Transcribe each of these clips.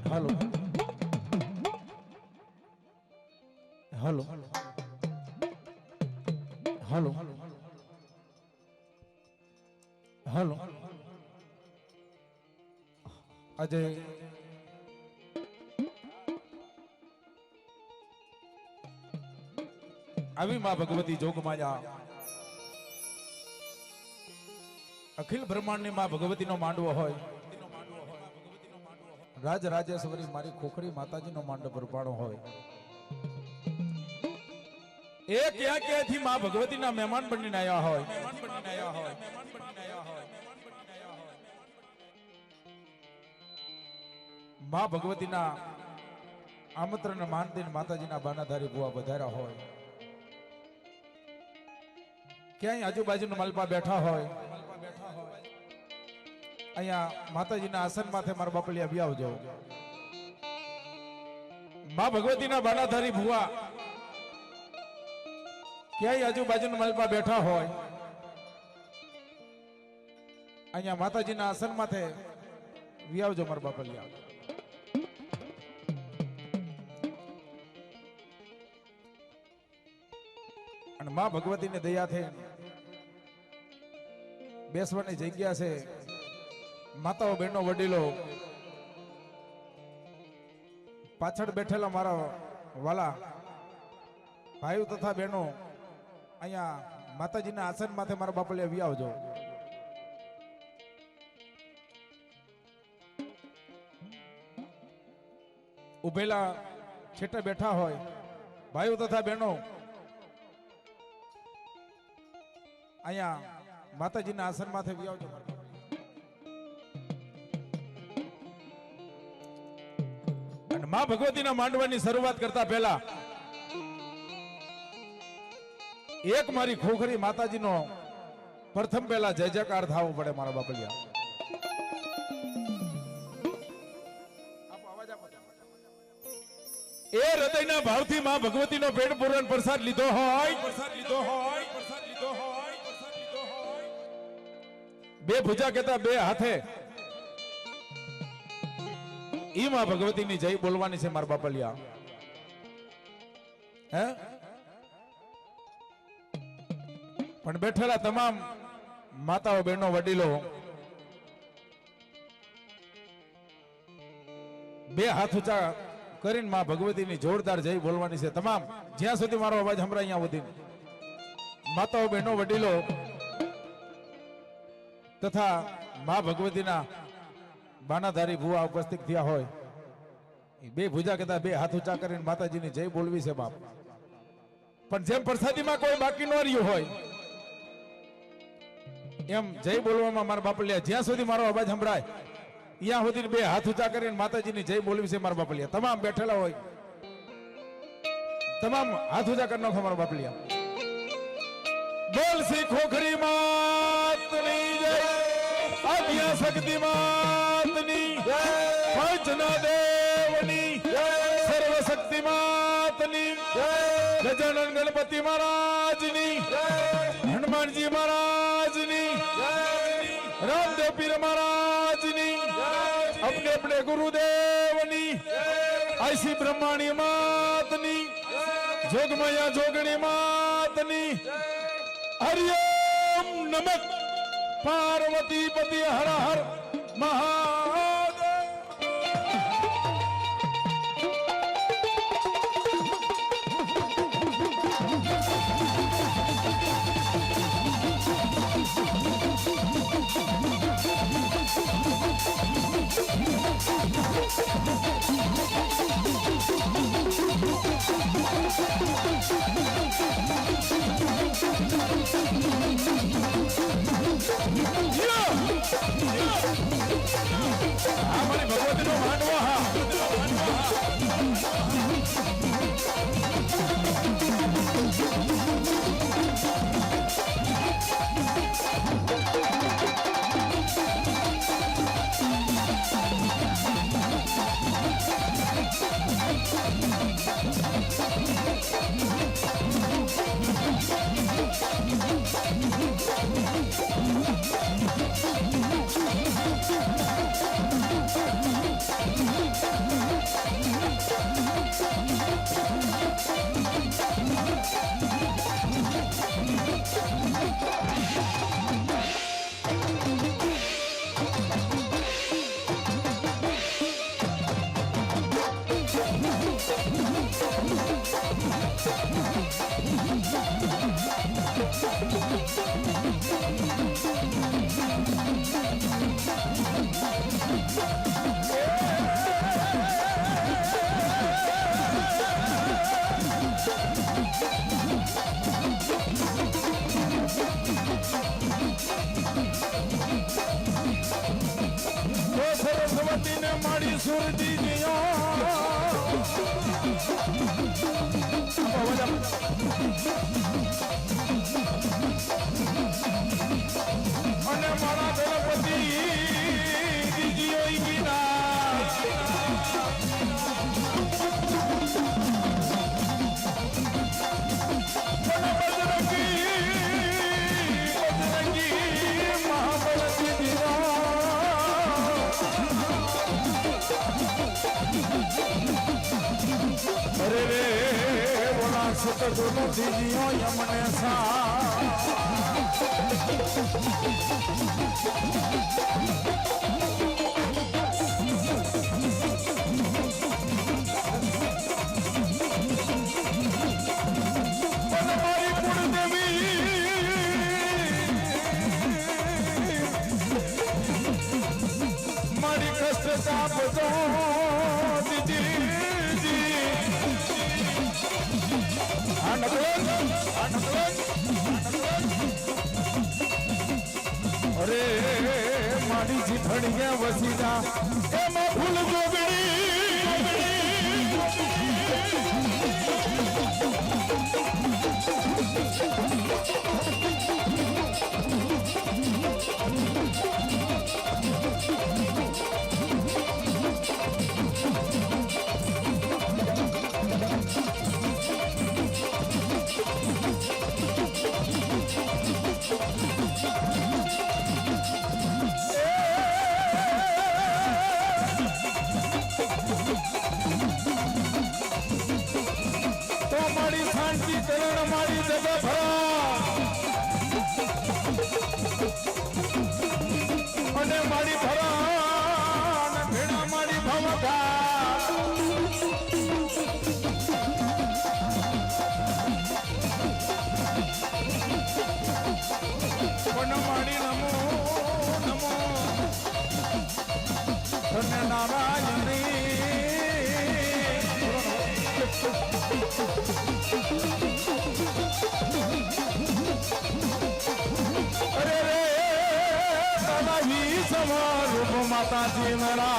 Hello hello hello hello Ajay अभी मां भगवती जोग माया अखिल ब्रह्मांड ने मां भगवती नो मांडवो होय राज राजेश्वरी मारी खोखड़ी माताजी नो मांडव परपाणो होय एक क्या क्या थी मां भगवती ना मेहमान बनीने आया होय मां भगवती ना आमंत्रण मानती माताजी ना बानाधारी बुआ बधारा होय क्या आजूबाजू मलपा बैठा होय अहिया माताजी ना आसन माथे मारा बापलिया भी आवजो मां भगवती ना बानाधारी बुआ क्या आजूबाजू मलपा बैठा होय अहिया माताजी ना आसन माथे भी आवजो मारा बापलिया અને માં ભગવતીની દયાથી બેસવાની જગ્યા છે માતાઓ બહેનો વડીલો પાછળ બેઠેલા મારા વાલા ભાઈઓ તથા બહેનો અહીંયા માતાજીના આસન માથે મારા બાપલિયા વી આવજો. ઉભેલા છેટે બેઠા હોય ભાઈઓ તથા બહેનો અહીંયા માતાજીના આસન માથે વી આવજો. અને માં ભગવતીના માંડવાની શરૂઆત કરતા પહેલા એક મારી ખોખરી માતાજીનો પ્રથમ પહેલા જય જયકાર થવો પડે મારા બાપલિયા. એ હૃદયના ભાવથી માં ભગવતીનો પેટ પૂરણ પ્રસાદ લીધો હોય, બે ભુજા કેતા બે હાથે ઈ માં ભગવતીની જય બોલવાની છે મારા બાપલિયા. હે પણ બેઠેલા તમામ માતાઓ બહેનો વડીલો બે હાથ ઊંચા કરીને માં ભગવતીની જોરદાર જય બોલવાની છે. તમામ જ્યાં સુધી મારો અવાજ સંભળાય અહીંયા સુધી માતાઓ બહેનો વડીલો તથા માં ભગવતીના બાનાધારી ભુવા ઉપસ્થિત થયા હોય બે ભુજા કહેતા બે હાથ ઊંચા કરીને માતાજીની જય બોલવી છે બાપ. પણ જેમ પ્રસાદીમાં કોઈ બાકી ન રહ્યું હોય એમ જય બોલવામાં મારા બાપલિયા જ્યાં સુધી મારો અવાજ સંભળાય ત્યાં સુધી બે હાથ ઊંચા કરીને માતાજીની જય બોલવી છે મારા બાપલિયા. તમામ બેઠેલા હોય તમામ હાથ ઊંચા કરી નાખો મારા બાપલિયા. બોલ શ્રી ખોખરી માતની જય, આદ્યા શક્તિ માતની જય, પંચના દેવની જય, સર્વ શક્તિ માતની જય, ગજાનન ગણપતિ મહારાજની જય, હનુમાનજી મહારાજની જય, રામદેવ પીર મહારાજની જય, अपने अपने गुरुदेवनी ऐसी ब्रह्माणी मातनी जोगमया जोगणी मातनी हरिओम नमः पार्वती पति हर हर महादेव. हमारी भगवती नो मांडवा हा सरस्वती ने मारी सुरती दिया અને મારા ગણપતિ દીજીઓ ગીના બજરંગી મહાબલતી દીવા અરે રે બોલા સતગુરુ દીજીઓ યમને સા ભણીએ વસીજા એમાં ભૂલ જોગણી મારી જગા ભરા અને મારી ભરા અને ભેડા મારી ભવકા પણ મારી નમો નમો ધન્ય નારાયણી અરે રે તારા સમારૂપ માતાજી મરા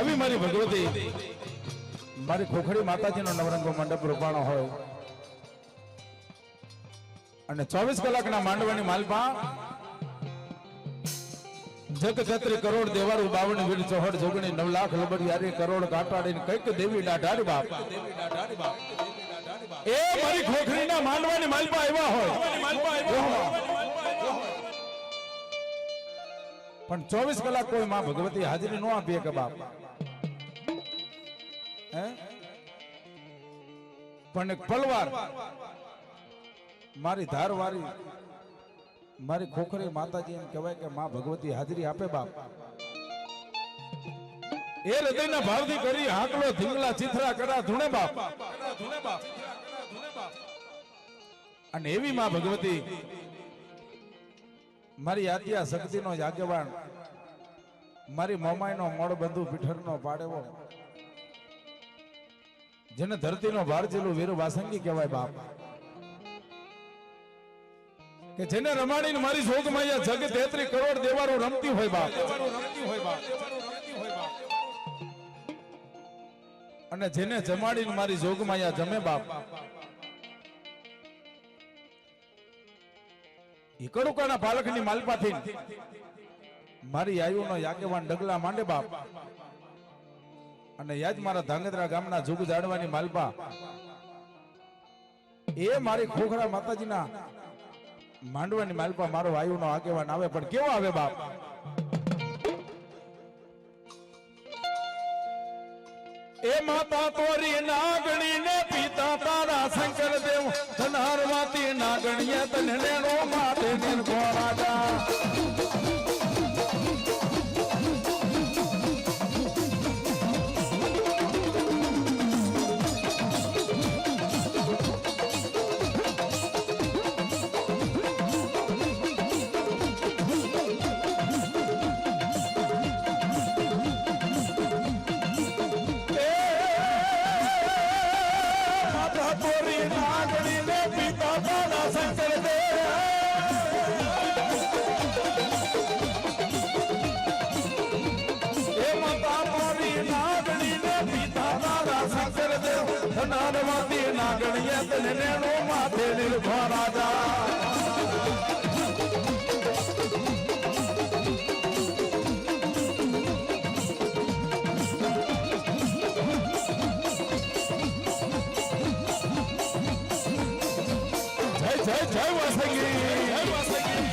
આવી મારી ભગવતી મારી ખોખડી માતાજીનો નવરંગો મંડપ રૂપાણો હોય અને 24 કલાકના માંડવાની માલપા જગ છત્રી કરોડ દેવારું 52 વીર ચોહડ જોગણી 9 લાખ લબડિયારી કરોડ કાટાડીને કઈક દેવી ડાઢાડી બાપ એ મારી ખોખડીના માંડવાની માલપા આવ્યા હોય પણ 24 કલાક કોઈ માં ભગવતી હાજરી ન આપીએ કે બાપ હે પણ એક પલવાર મારી ધારવારી મારી ખોખરી માતાજી એમ કહેવાય કે માં ભગવતી હાજરી આપે બાપ એ હૃદયના ભાવથી કરી હાકલો ધીંગલા ચિથરા કરા ધૂણે બાપ અને એવી માં ભગવતી મારી આદ્યા શક્તિનો આગેવાન મારી મોમાઈનો મોડ બંધુ પીઠરનો પાડેવો જેને ધરતીનો ભાર જેલું વીર વાસંગી કહેવાય બાપ કે જેને રમાડીને મારી જોગમાયા જગ 33 કરોડ દેવારો રમતી હોય બાપ અને જેને જમાડીને મારી જોગમાયા જમે બાપ ઈ કડુકાના પાલખની માલપાથી મારી આયુનો યાકેવાન ડગલા માંડે બાપ અને યાદ મારા ધાંગધ્રા ગામના જુગ જાડવાની માલપા એ મારી ખોખરા માતાજીના માંડવાની માલપા મારો આયુનો આગેવાન આવે પણ કેવો આવે બાપ એ માતા તોરી નાગણી ને પિતા તારા શંકર દેવ ધનહરવાતી નાગણીએ તને નેણો માતે નિર્ભો રાજા નાગણીએ તને નેણો માથે નિર્ભો રાજા જય જય જય વાસંગી જય વાસંગી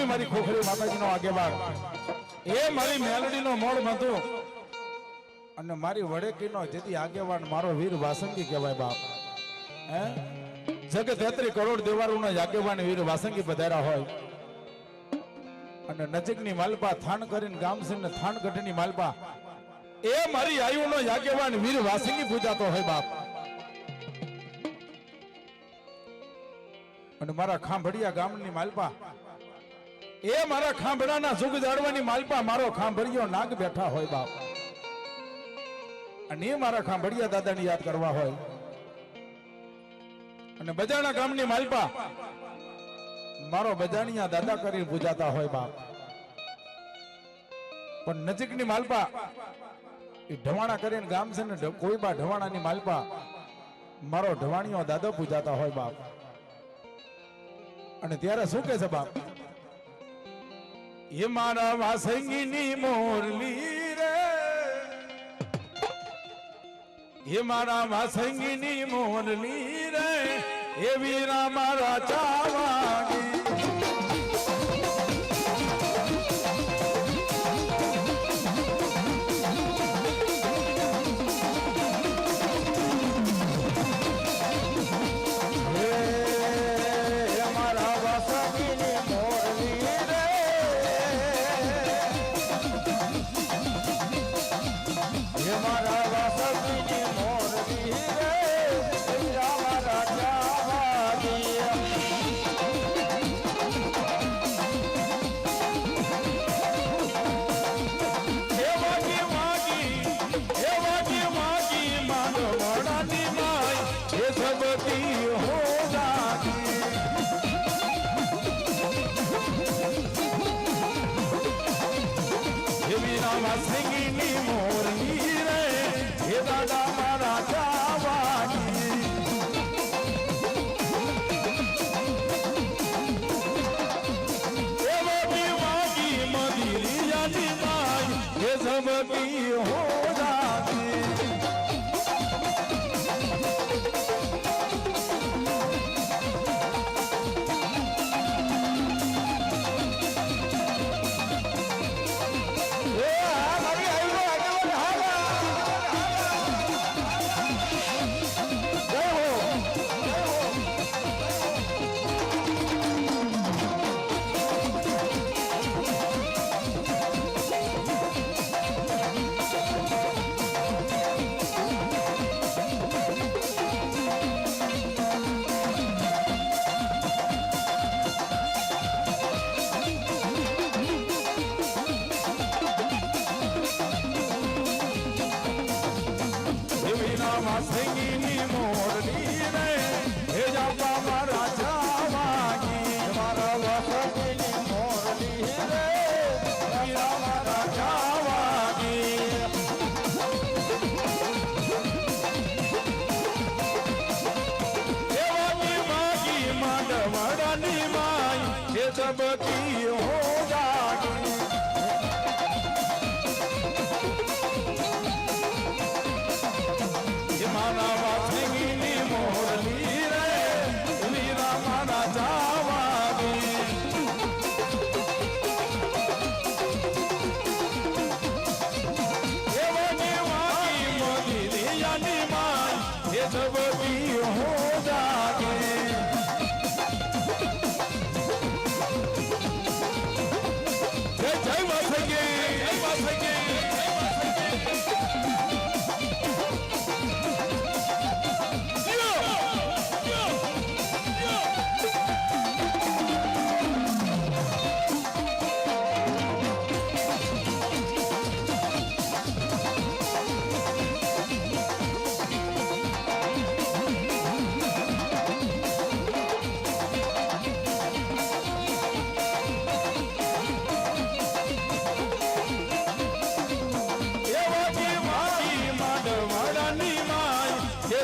મારી ખોખરી માતાજીનો આગેવાન એ મારી મેલડીનો મોડ બંધુ અને મારી વડેકીનો જેથી આગેવાન મારો વીર વાસંગી કહેવાય બાપ હે જગત 33 કરોડ દેવારોના આગેવાન વીર વાસંગી પધાર્યા હોય અને નજીકની માલપા થાન કરીને ગામ ને થાન ગઢની માલપા એ મારી આયુનો આગેવાન વીર વાસંગી પૂજાતો હોય બાપ અને મારા ખાંભડિયા ગામની માલપા એ મારા ખાંભડાના સુખ જાળવાની માલપા મારો ખાંભડિયો નાગ બેઠા હોય બાપ અને એ મારા ખાંભડિયા દાદાની યાદ કરવા હોય અને બજાણા ગામની માલપા મારો બજાણિયા દાદા કરીને પૂજાતા હોય બાપ પણ નજીકની માલપા એ ઢવાણા કરીને ગામ છે ને કોઈ બા ઢવાણાની માલપા મારો ઢવાણીયો દાદો પૂજાતા હોય બાપ અને ત્યારે શું કે છે બાપ એ મારા વાસંગીની મોરલી રે એ મારા વાસંગીની મોરલી રે એ વીરા મારા ચાવાની વાસંગીની મોરલી રે હે દાદા મારા ચાવાની એ મોટી વાગી મદિરિયાની માય હે સબકી હો જાતી વાસંગીની મોરલી રે હે જાપા મારા ચાવાની મારા વાસંગીની મોરલી રે વીરા મારા ચાવાની એવાની માગી માંડવડાની માય હે સબકી હો જાગી મારા વાસંગીની મોરલી રે વીરા મારા ચાવાની એવાની વાગી મદિરિયાની માય એ સબકી હો જાગે જય જય વાસંગી જય વાસંગી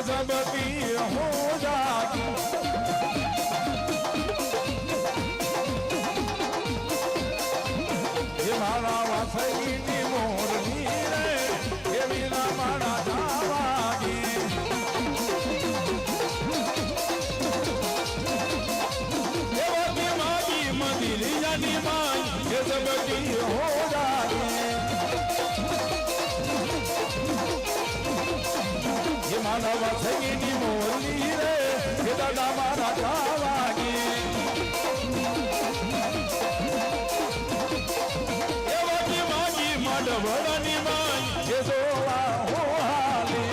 सबकी हो जाती ये मारा वासंगीनी मोरली रे ये वीरा मारा चावागी ये वागी मागी मदिरियानी मा बगी हो जाए ये मानव संगीनी मोरली रे ये दादा मारा खावागी ये वागी मागी माडवरानी माई ये जोवा हो हाले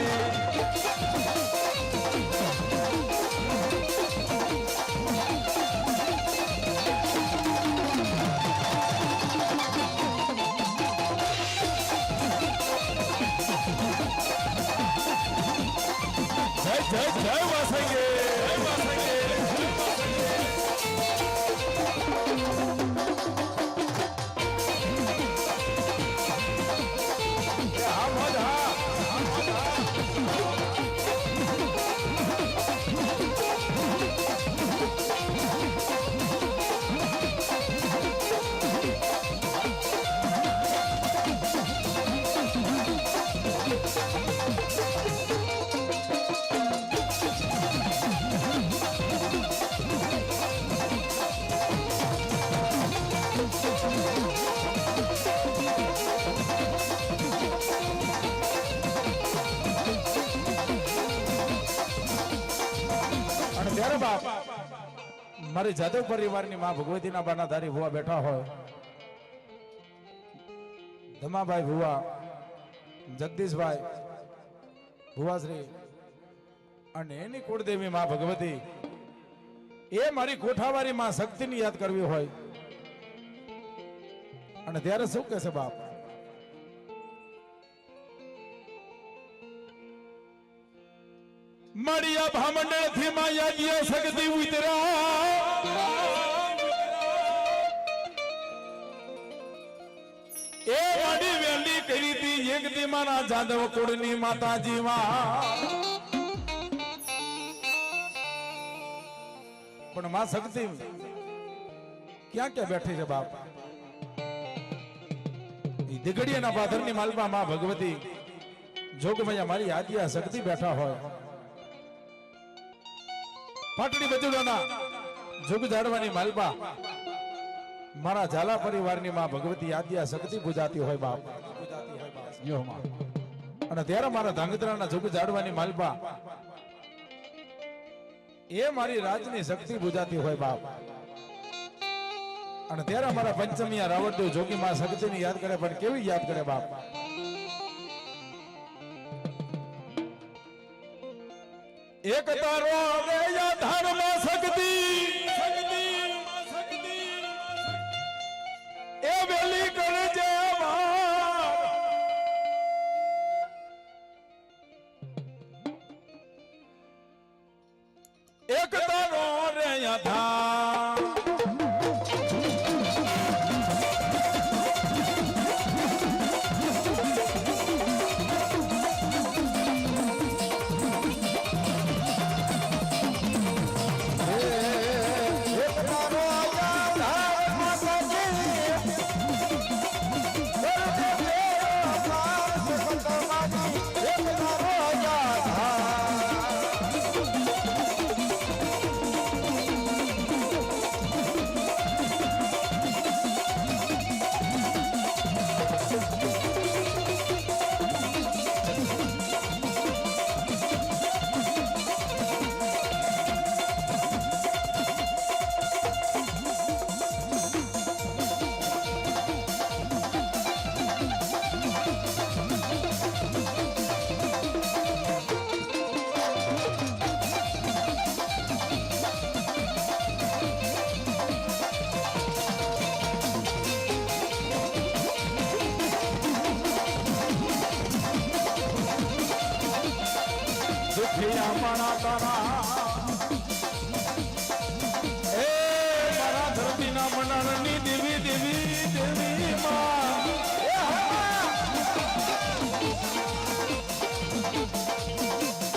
जय जय वासंगे जय वासंगे મારી જાદવ પરિવારની માં ભગવતીના બાનાધારી ભુવા બેઠા હોય ધમાભાઈ ભુવા જગદીશભાઈ ભુવાશ્રી અને એની કુળદેવી માં ભગવતી એ મારી કોઠાવારી માં શક્તિની યાદ કરવી હોય અને ત્યારે શું કહેશે બાપ मड़िया भामंडल थी माया जिया सकती उतरा ए वाडी वेली करी थी एक दी माना जादव कुड़नी माता जीवा पण मां सकती क्या क्या बैठी है बाप दिगड़िया ना पाथरनी मालपा मां भगवती जोगमैया मारी आदिया शक्ति बैठा हो पाटड़ी बजुड़ाना जुग जाड़वानी मालपा मारा झाला परिवारनी मां भगवती आद्या शक्ति बुझाती होय बाप यो मां અને ત્યારે મારા ધાંગધ્રાના जुग जाड़वानी मालपा એ મારી રાજની શક્તિ बुझाती होय बाप અને ત્યારે મારા પંચમિયા રાવણદેવ જોગી માં શક્તિની યાદ કરે પણ કેવી યાદ કરે બાપ एक तारो रे या धर्म शक्ति ए वेली कर जे एक तारो रे या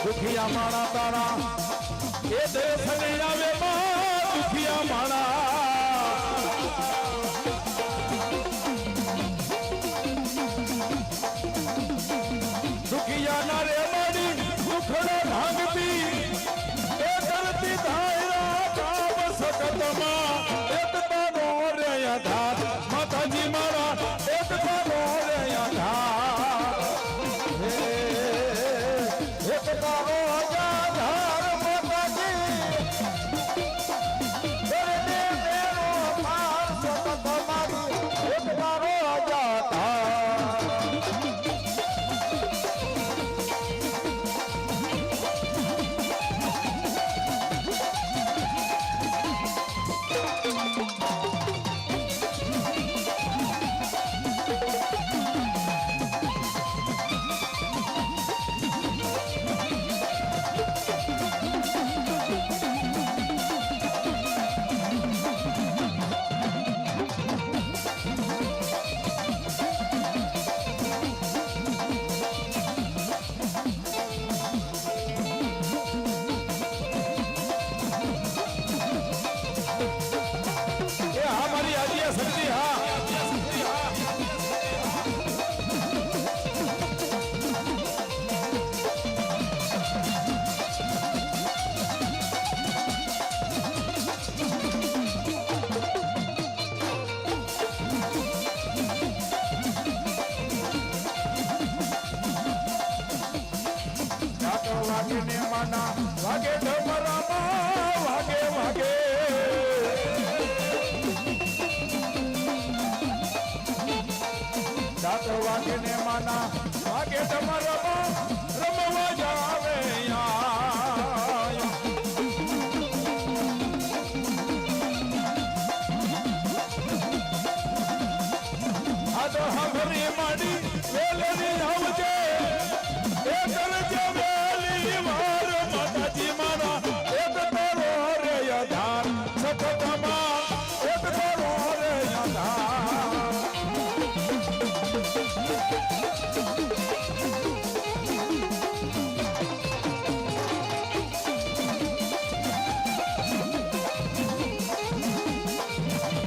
दुखिया माना तारा ये देश नहीं आवे दुखिया माना दुखिया नारे मारी दुखड़ा भांगती ए धरती धायरा काम सकत मा एक तारो रे धार माता जी વાગે ડમરામાં વાગે વાગે દાંત વાગે ને માના વાગે ડમરામાં રમવા જાવે આ તો હમરી માડી વેલની આવજે એ કરજે વેલી વાર માતાજી મારા એક તારો રે યાધાર સતતમાં એક તારો રે યાધાર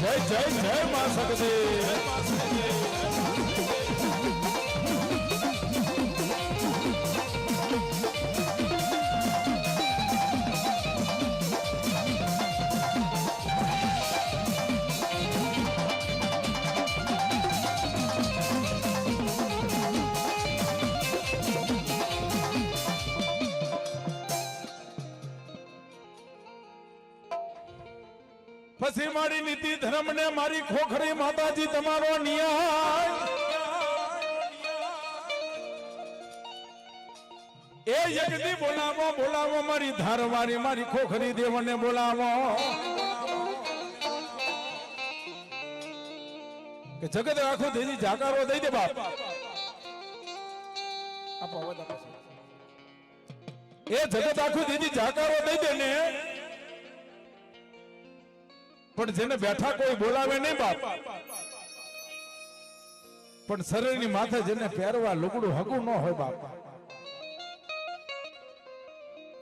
જય જય જય માં સગદે પછી મારી નીતિ ધર્મ ને મારી ખોખરી માતાજી તમારો ન્યાય એ યજ્ઞ બોલાવો બોલાવો મારી ધારવારી મારી ખોખરી દેવને બોલાવો કે જગત આખું દેજી જાકારો દઈ દે બાપ એ જગત આખું દેજી જાકારો દઈ દે ને પણ જેને બેઠા કોઈ બોલાવે નહીં બાપ પણ શરીરની માથે જેને પહેરવા લુગડું હગું ન હોય બાપ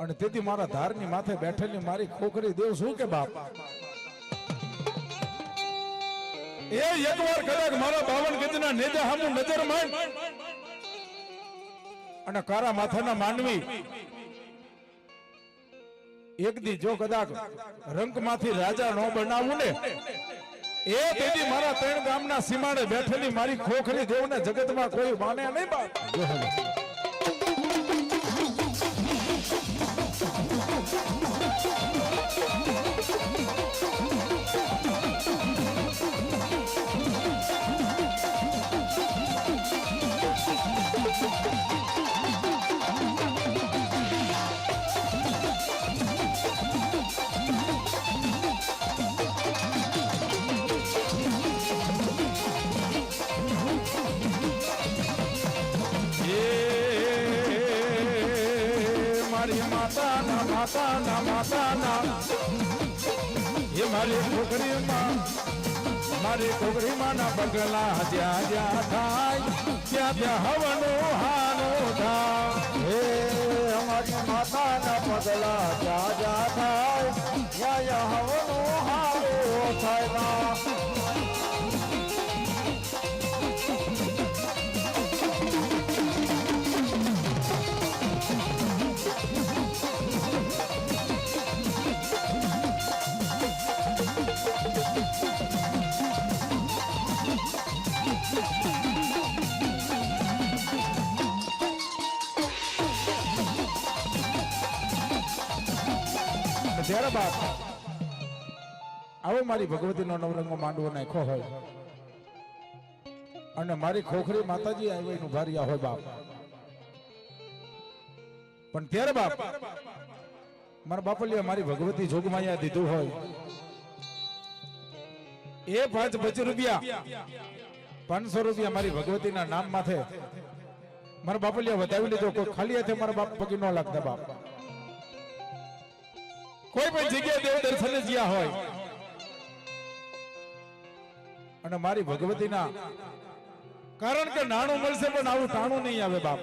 અને તેથી મારા ધારની માથે બેઠેલી મારી ખોખરી દેવ શું કે બાપ એ એકવાર કદાચ મારા 52 ગજના નેજા હામું નજર માંડ અને કારા માથાના માનવી એક દી જો કદાચ રંકમાંથી રાજા નો બનાવું ને એ તેથી મારા 3 ગામના સીમાડે બેઠેલી મારી ખોખરી દેવને જગતમાં કોઈ માને નહીં બાપ માતાના માતાના એ મારી છોકરીમાં ના બગલા જ્યાં જ્યાં થાય ત્યાં ત્યાં હવનું હાનું થાય હે અમારી માતાના પગલા જ્યાં જ્યાં થાય ત્યાં ત્યાં હવનું હારું થાય ત્યારે બાપ આવો મારી ભગવતીનો નવરંગો માંડવો નાખ્યો હોય અને મારી ખોખરી માતાજી આવી નું ભારિયા હોય બાપ પણ ત્યારે બાપ મારા બાપલિયા મારી ભગવતી જોગમાયા દીધું હોય એ 5 રૂપિયા 500 રૂપિયા મારી ભગવતીના નામ માથે મારા બાપલિયા વધાવી લીધો કોઈ ખાલી હાથે મારા બાપ પગી ન લાગતા બાપ કોઈ પણ જગ્યાએ દેવ દર્શને ગયા હોય અને મારી ભગવતીના કારણ કે નાણું મળશે પણ આવું ટાણું નહીં આવે બાપ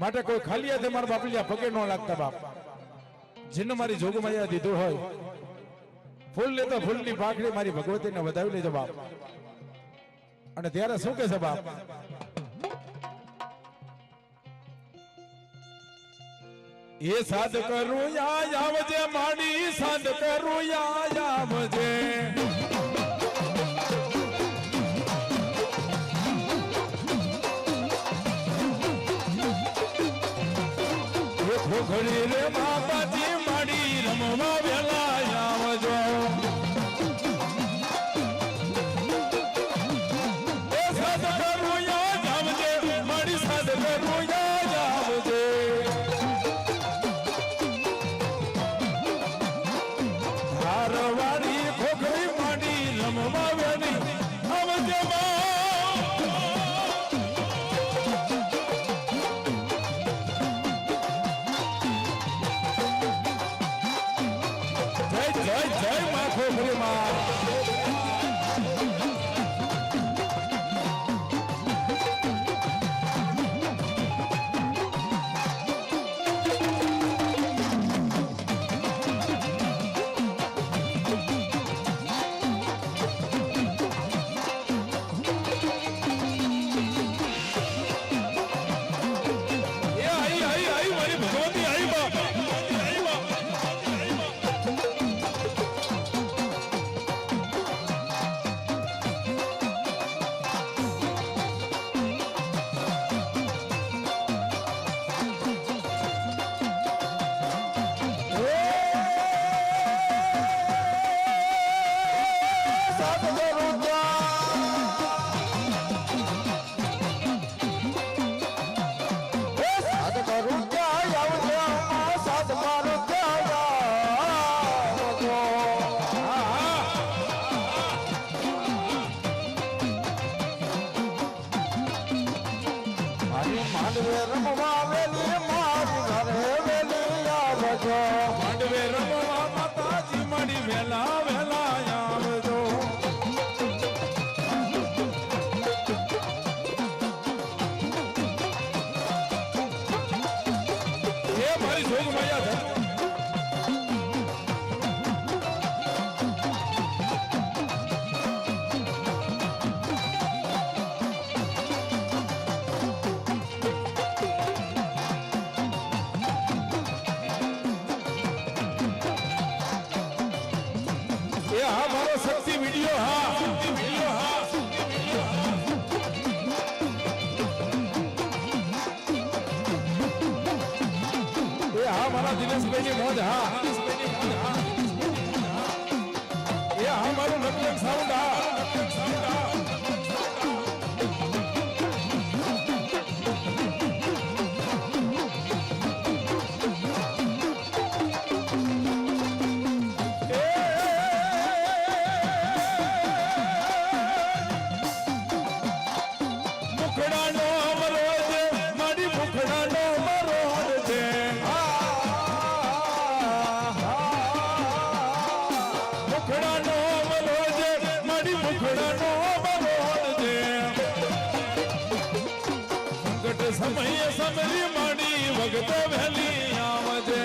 માટે કોઈ ખાલી હાથે મારા બાપલિયા પગે ન લાગતા બાપ જેને મારી જોગમાયા દીધું હોય ફૂલ લેતો ફૂલની પાખડી મારી ભગવતીને વધાવી લેજો બાપ અને ત્યારે શું કે છે બાપ એ સાદ કરું યા આવજે માડી સાદ કરું યા આવજે ખોખડી રે માતાજી માડી રમવા વેલા આવજો એ સાદ કરું યાદ આવજે માડી સાદ કરું યાદ આવજે ધારવાડી ખોખડી માડી રમવા વેલી આવજે જય જય માં ખોખરી માં માંડવે રમવા વેલી મારી ઘરે વેલી આવજો માંડવે રમવા માતાજી માડી વેલા વેલા આવજો એ મારી જોગ મૈયા હા મારો શક્તિ વિડિયો હા એ હા મારા દિનેશભાઈ ની મોજ હા એ હા મારું નકલક સાઉન્ડ હા સમય સમરી માડી વખત વહેલી આવજે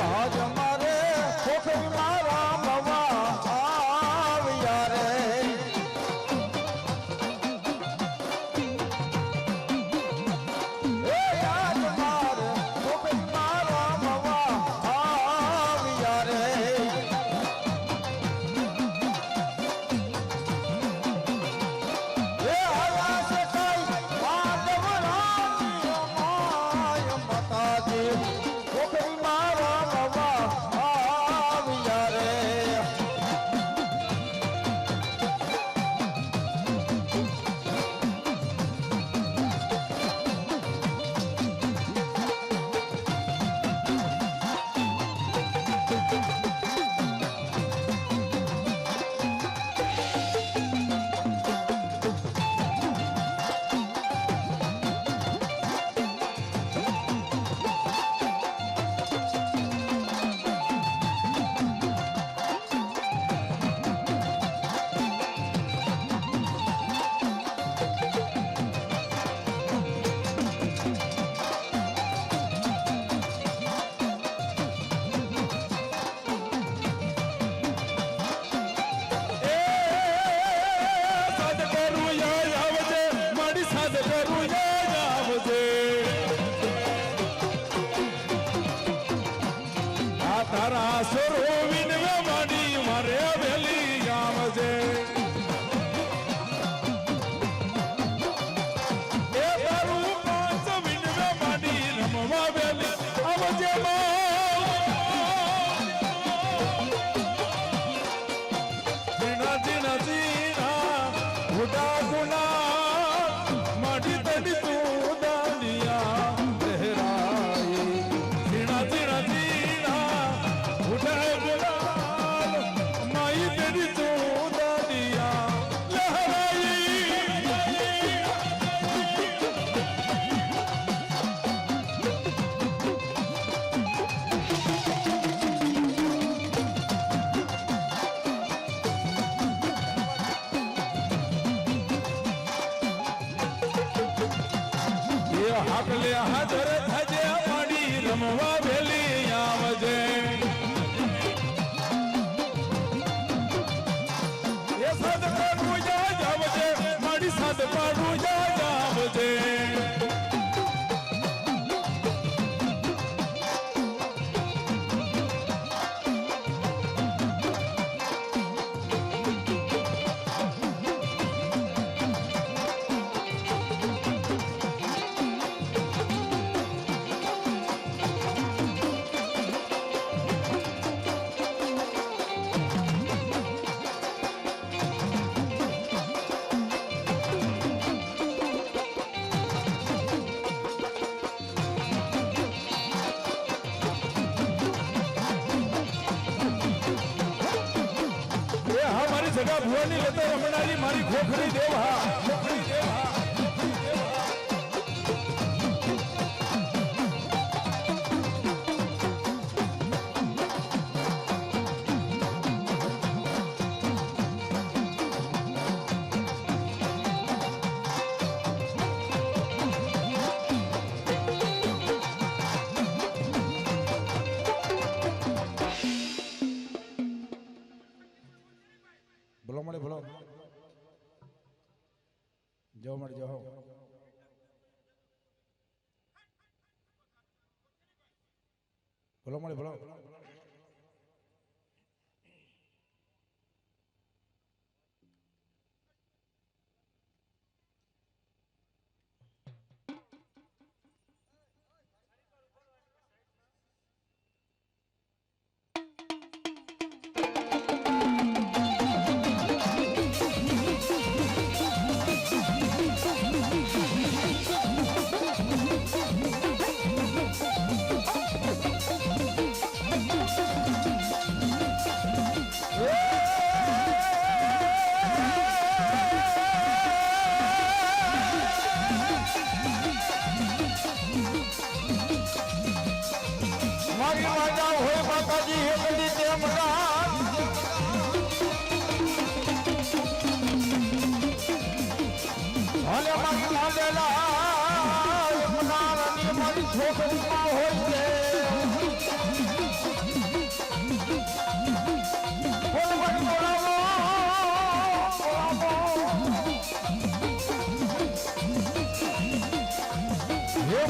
આજ મારે ખોખરી મારા બાબા આવ્યા રે એ આજ મારે ખોખરી મારા બાબા આવ્યા રે એ આયા છે કઈ માધવ રાની માય માતાજી ખોખરી મારા બાબા આવ્યા રે તારા સોરો વિનવા માંડી મારે વેલી આવજે એ તારું પાંચ વિનવા માંડી રમવા વેલી આવજે જીના જીના જીના ગુડા ગુના માડી તડી તું દાનિયા લહેરાઈ જીના જીના જીના ઉઠાય ગુલાલ માઈ તેરી ચોદાનિયા લહરાઈ એ હાકલે હાજર થજે માડી રમવા વેલી આવજે મારી સાદ પાડું જાવજે સગા ભુવાની લેતા રમણારી મારી ખોખરી દેવા ખોખરી દેવા બોલો મળે બોલો જાઓ મળે જાઓ બોલો મળે બોલો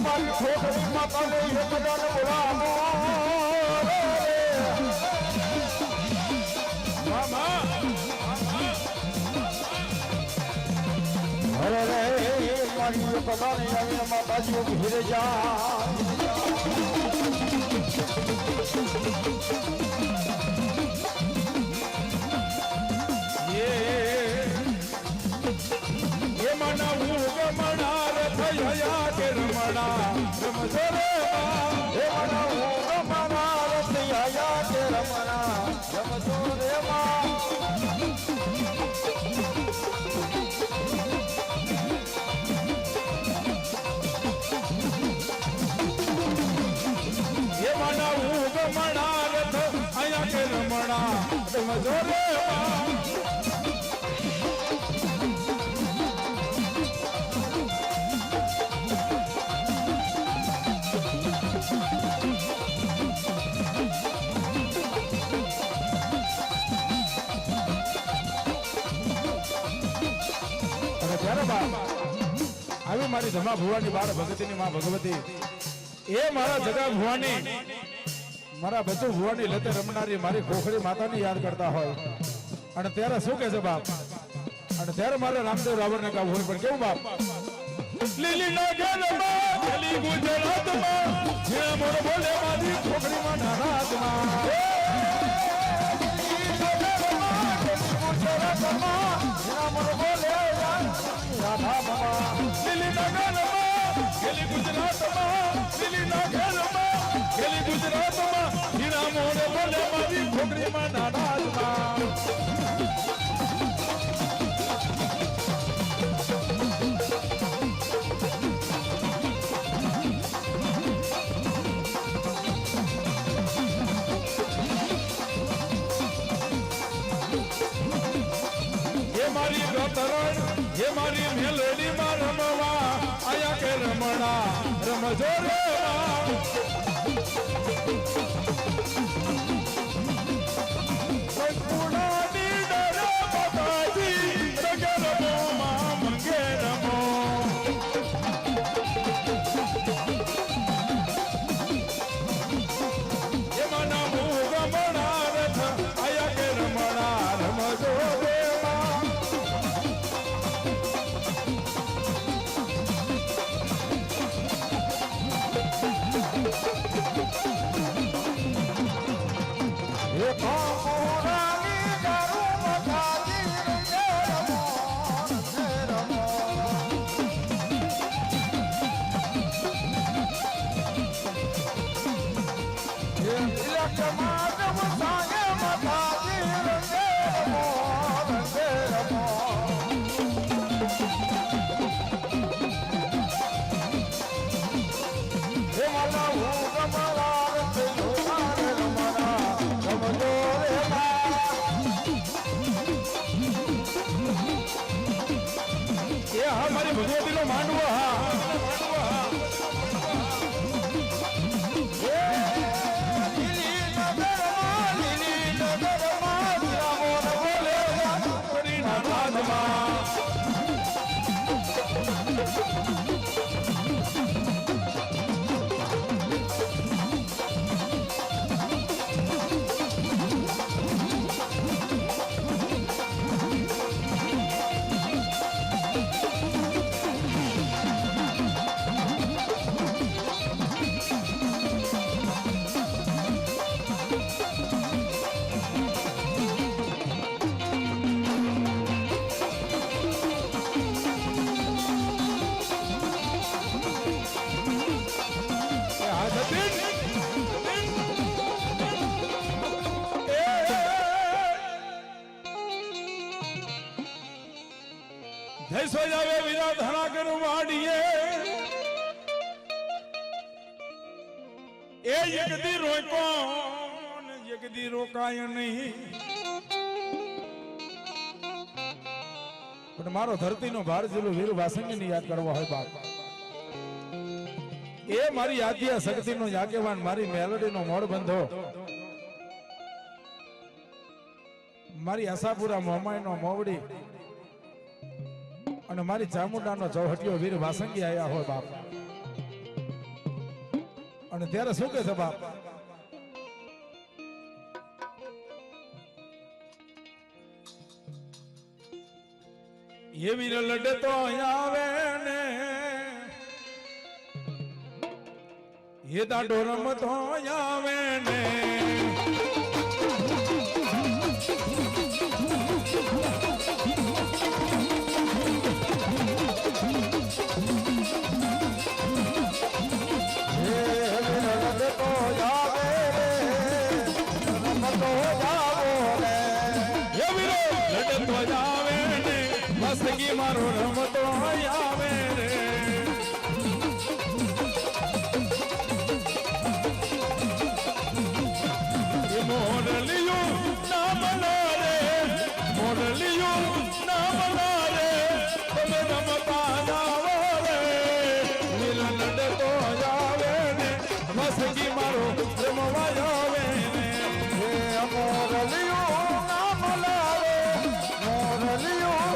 મારી છોકરી માતાને એકદાને બોલાવો મામા અરે રે મારી એકદાને આવીને માતાજીઓ ઘેરે જા ये मना गमणार थया के रमणा रमजो रे હે મના ગમનાર થયા કે રમણા રમજો રે માં ये मना गमणार थया के रमणा रमजो रे આવી મારી ધમા ભુવાની બાળ ભગતીની માં ભગવતી એ મારા જગા ભુવાની મારા બચુ ભુવાની લતે રમનારી મારી ખોખરી માતાની યાદ કરતા હોય અને ત્યારે શું કહે છે બાપ અને ત્યારે મારે રામદેવ રાવણને ગાવું હોય પણ કેવું બાપ લીલી નગરમાં ગલી ગુજરાતમાં જે મોર બોલે મારી ખોખરીમાં નારાજમાં લીલી નગરમાં ગલી ગુજરાતમાં લીલી નગરમાં ગલી ગુજરાતમાં હીરા મોર બોલે મારી ખોખરીમાં નારાજમાં મારી ગતરણ હે મારી મેલોડી માં રમવા આયા કે રમણા રમજો રે પુણાની ડરે બાબાજી રગે રમો માં મંગે રમો એમાં નામું રમણા રથ આયા કે રમણા રમજો રે हमारी भगवती नो मांडव જય જાવે વિરા ધણા કરું વાડીએ એ યગદી રોકો ને યગદી રોકાય નહીં પણ મારો ધરતીનો ભાર જેલો વીર વાસંગીને યાદ કરવા હોય બાપ એ મારી આદ્ય શક્તિનો યાગેવાન મારી મેલોડીનો મોડ બંધો મારી આશાપુરા મોમાઈનો મોવડી અને મારી ચામુંડાનો ચૌહટિયો વીર વાસંગી આયા હોય બાપ અને ત્યારે શું કે છે બાપ? એવી લડે તો આવે ને એ દાંડો રમતો આવે ને મારો રમતો આવે રે મોરલિયું ના બના રે મોરલિયું ના બના રે તમે રમતા જાવો રે મિલન તો આવે ને મસ્તી મારો રમવા આવે ને મોરલિયું ના બના રે મોરલિયું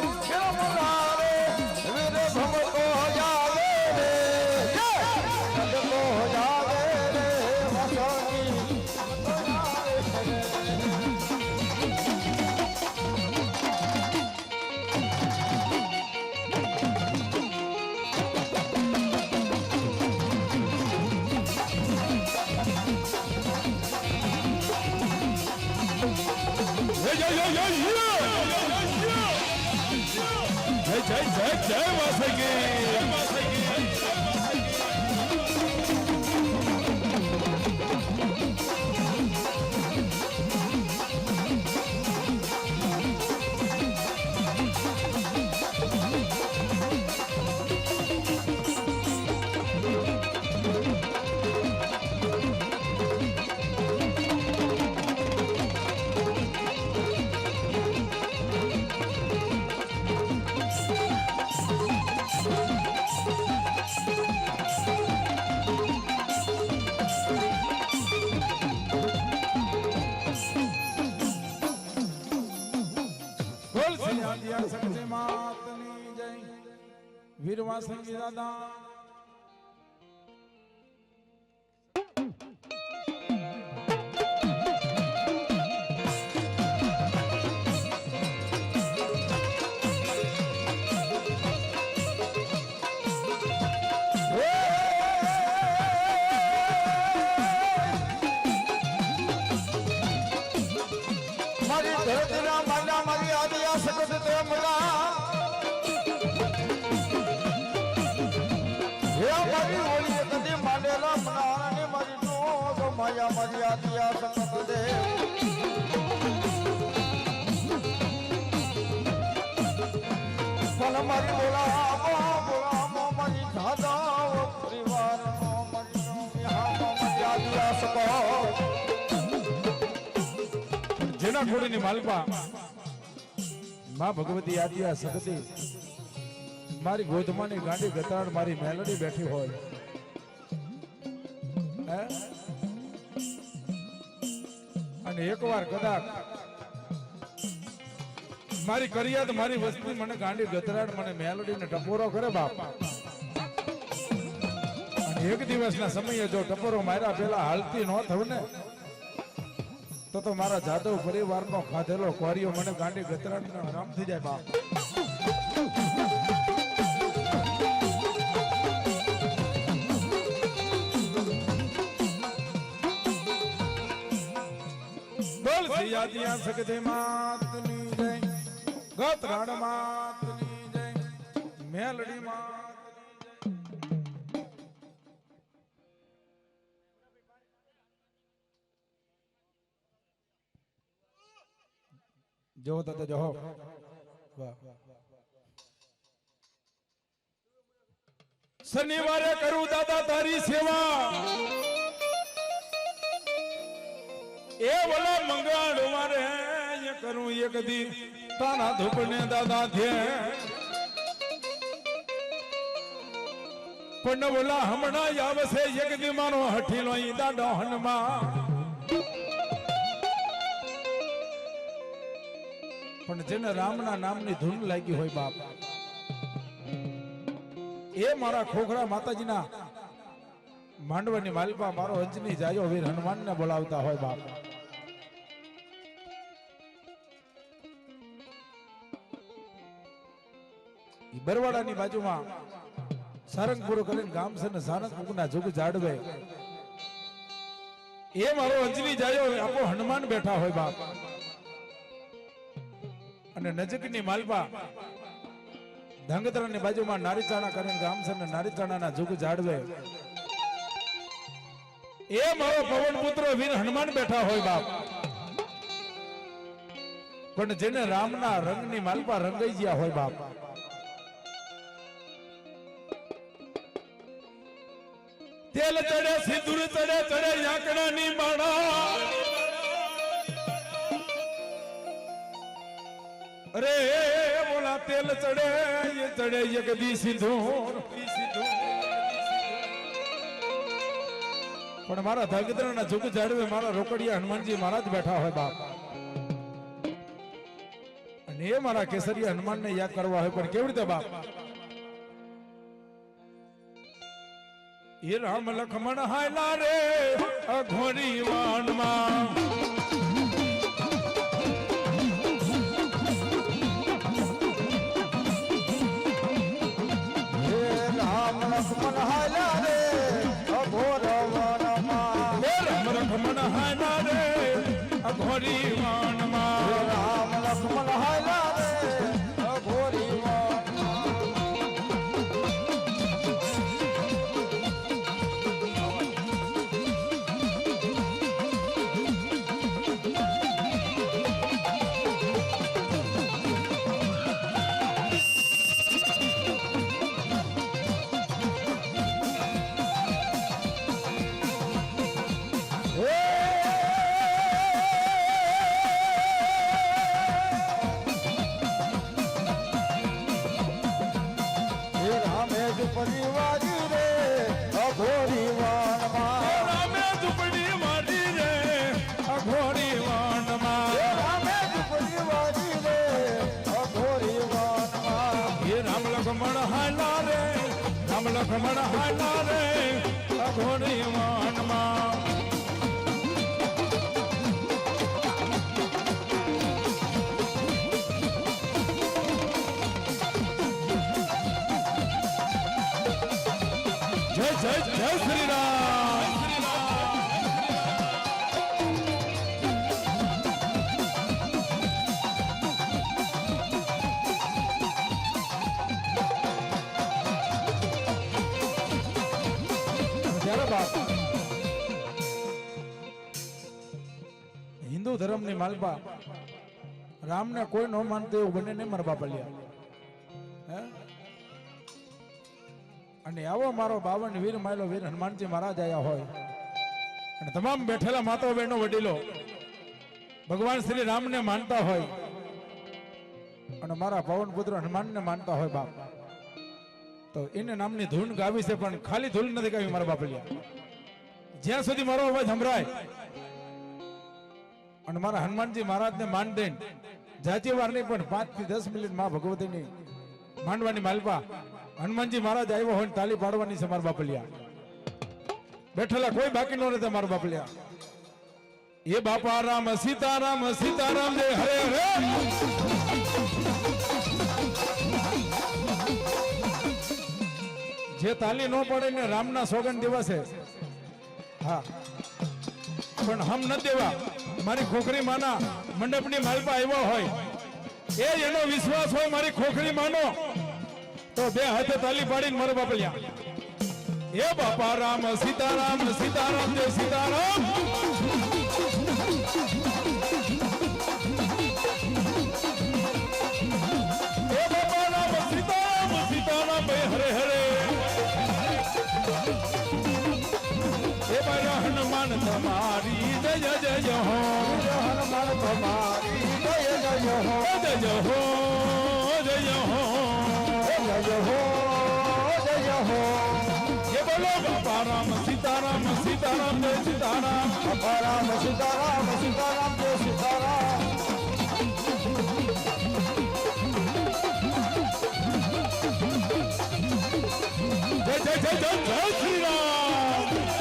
જય વીરવા સંગી દાદા મારી ધરતીના માંડા મારી આદિયા સકત તે મલા મારી ઓલી કદી માંડેલા મનાની મારી તો માયા મારી આદિયા સકત દે પણ મારી બોલા મારી દાદા પરિવાર મારી આદિયા સકત જેના ઘોડીની માલપા માં ભગવતી આદિયા સકતી મારી ગોધમાની ગાંડી ગતાડ મારી મેલડી બેઠી હોય અને એકવાર કદાચ મારી કરિયાત મારી વસ્તી મને ગાંડી ગતરાડ મને મેલડી ને ટપોરો કરે બાપ અને એક દિવસના સમયે જો ટપોરો માર્યા પેલા હાલતી ન થવ ને તો મારા જાદવ પરિવારનો ખાધેલો કોરિયો મને ગાંડી ગતરાડ ને આરામ થઈ જાય બાપ યાદિયા સકતે માતની જય ગતરાડ માતની જય મેલડી માતની જો તો જો વાહ શનિવારે કરું દાદા તારી સેવા એ વલા મંગળ મારે કરું એક દી તારા ધૂપને દાદા થે પણ બોલા હમણાં આવશે એક દી મારો હઠીલો ઈ દાડો હનમાં પણ જેને રામના નામની ધૂન લાગી હોય બાપ એ મારા ખોખરા માતાજીના માંડવાની માલપા મારો અંજની જાયો વીર હનુમાનને બોલાવતા હોય બાપ. ઈ બરવાડાની બાજુમાં સારંગપુર કરીને ગામ છે ને સારંગપુરના જુગ જાડવે એ મારો અંજની જાયો આપો હનુમાન બેઠા હોય બાપ. અને નજીકની માલપા ધંગધરાની બાજુમાં નારીચાણા કરીને ગામ છે ને નારીચાણાના જુગ જાડવે એ મારો પવન પુત્ર વીર હનુમાન બેઠા હોય બાપ. પણ જેને રામના રંગની માલપા રંગાઈ ગયા હોય બાપ. તેલ ચડે સિંદૂર ચડે ચડે યાકડાની માળા. અરે બોલા તેલ ચડે એ ચડે યગદી સિંદૂર. પણ મારા ધગદ્રના જુગ જાડવે મારા રોકડિયા હનુમાનજી મહારાજ બેઠા હોય બાપ. અને એ મારા કેસરિયા હનુમાનને યાદ કરવા હોય પણ કેવી રીતે બાપ. એ રામ લખમણ હાયલા રે અઘોરી વાનમાં. હે રામ લક્ષ્મણ હાલ્યા રે અઘોર વનમાં. હે રામ લખમણ હાયલા રે અઘોરી વાનમાં. હે રામ લક્ષ્મણ હાલ્યા રે અઘોરી વનમાં. પરિવારી રે અઘોરી વાનમાં. રામે ઝૂંપડી મારી રે અઘોરી વાનમાં. રામે પરિવારી રે અઘોરી વાનમાં. હે રામ લખમણ હાયલા રે રામ લખમણ હાયલા રે અઘોરી વાનમાં. જય જય જય શ્રી રામ. ત્યારે બાપ હિન્દુ ધર્મની માલપા રામને કોઈ ન માનતો એવું બને નહીં મારા બાપલિયા. હે અને આવો મારો 52 વીર માયલો વીર હનુમાનજી મહારાજ આયા હોય અને તમામ બેઠેલા માતાઓ બહેનો વડીલો ભગવાન શ્રી રામને માનતા હોય અને મારા પવન પુત્ર હનુમાનને માનતા હોય બાપ. તો એને નામની ધૂન ગાવી છે પણ ખાલી ધૂન નથી ગાવી મારા બાપલિયા. જ્યાં સુધી મારો અવાજ સંભળાય અને મારા હનુમાનજી મહારાજને માન દઈને જાતી વાર નહીં પણ 5 થી 10 મિનિટ માં ભગવતીની માંડવાની માલપા હનુમાનજી મહારાજ આવ્યો હોય તાલી પાડવાની છે મારા બાપલિયા. બેઠેલા કોઈ બાકી ન રહેતા મારા બાપલિયા. એ બાપા રામ સીતારામ સીતારામ જય હરે હરે. જે તાલી ન પડે ને રામના સોગન દિવસે હા પણ હમ ન દેવા મારી ખોખરી માના મંડપની માલપા આવ્યો હોય એ એનો વિશ્વાસ હોય મારી ખોખરી માનો તો બે હાથે તાલી પાડીને મારો બાપલિયા. એ બાપા રામ સીતારામ સીતારામ જય સીતારામ. એ બાપા રામ સીતારામ સીતારામ જય હરે હરે. એ મારા હનુમાન તમારી જય જય જય હો. હનુમાન તમારી જય જય હો. જય હો જય હો જય હો જય હો. ये बोलो बाबा राम सीताराम सीताराम जय सीताराम. બાપા રામ સીતારામ સીતારામ જય સીતારામ. जय जय जय जय जय श्री राम.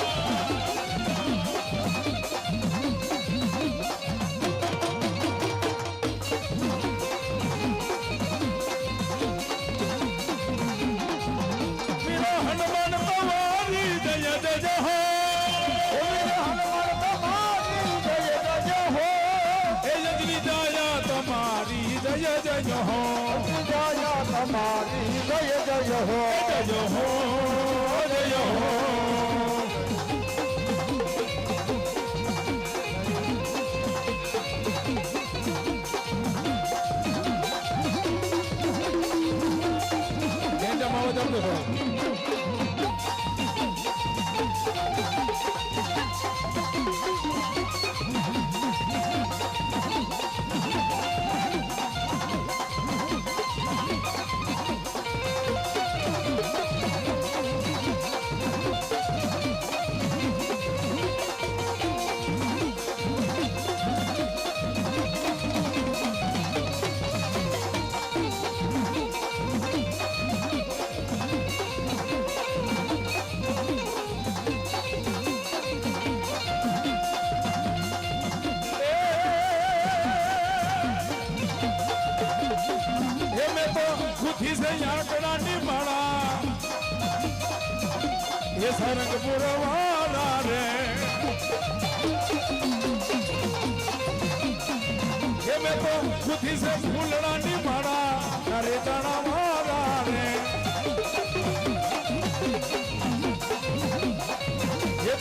જય જય હો જય તમારી જય જય હો જય હો જય હો જમાવો જમતો થોડો સરંગ પુરવાલા રે એ મેં તો ખુદી સે ફૂલડાની માળા અરે ચણા મારા રે એ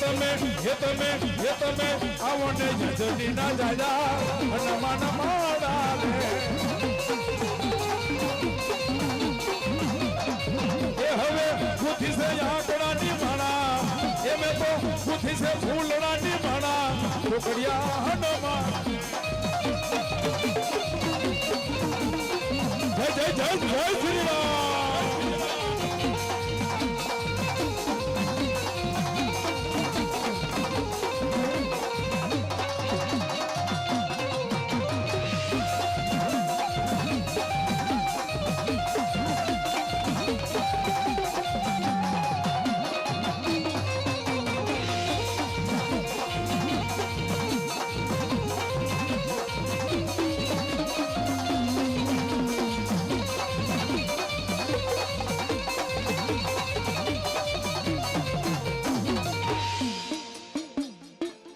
તમે આવો ને જલ્દી ના જાજા અનમાન માળા રે એ હવે ખુદી સે આંકડાની ખુદી સે ફૂલડાની માળા ટોકડિયા હનુમાન જય જય જય જય શ્રી રામ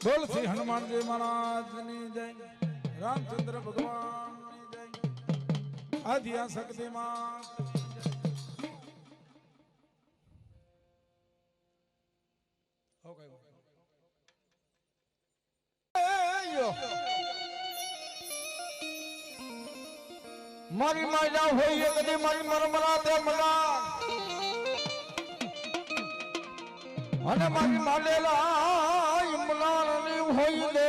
બોલ શ્રી હનુમાનજી મહારાજની જય રામચંદ્ર ભગવાનની જય આદ્યા શક્તિમાં મારી માયા હોય કદી મારી મરમરા તે મલા અને મારી માલેલા ઇમલાની હોય લે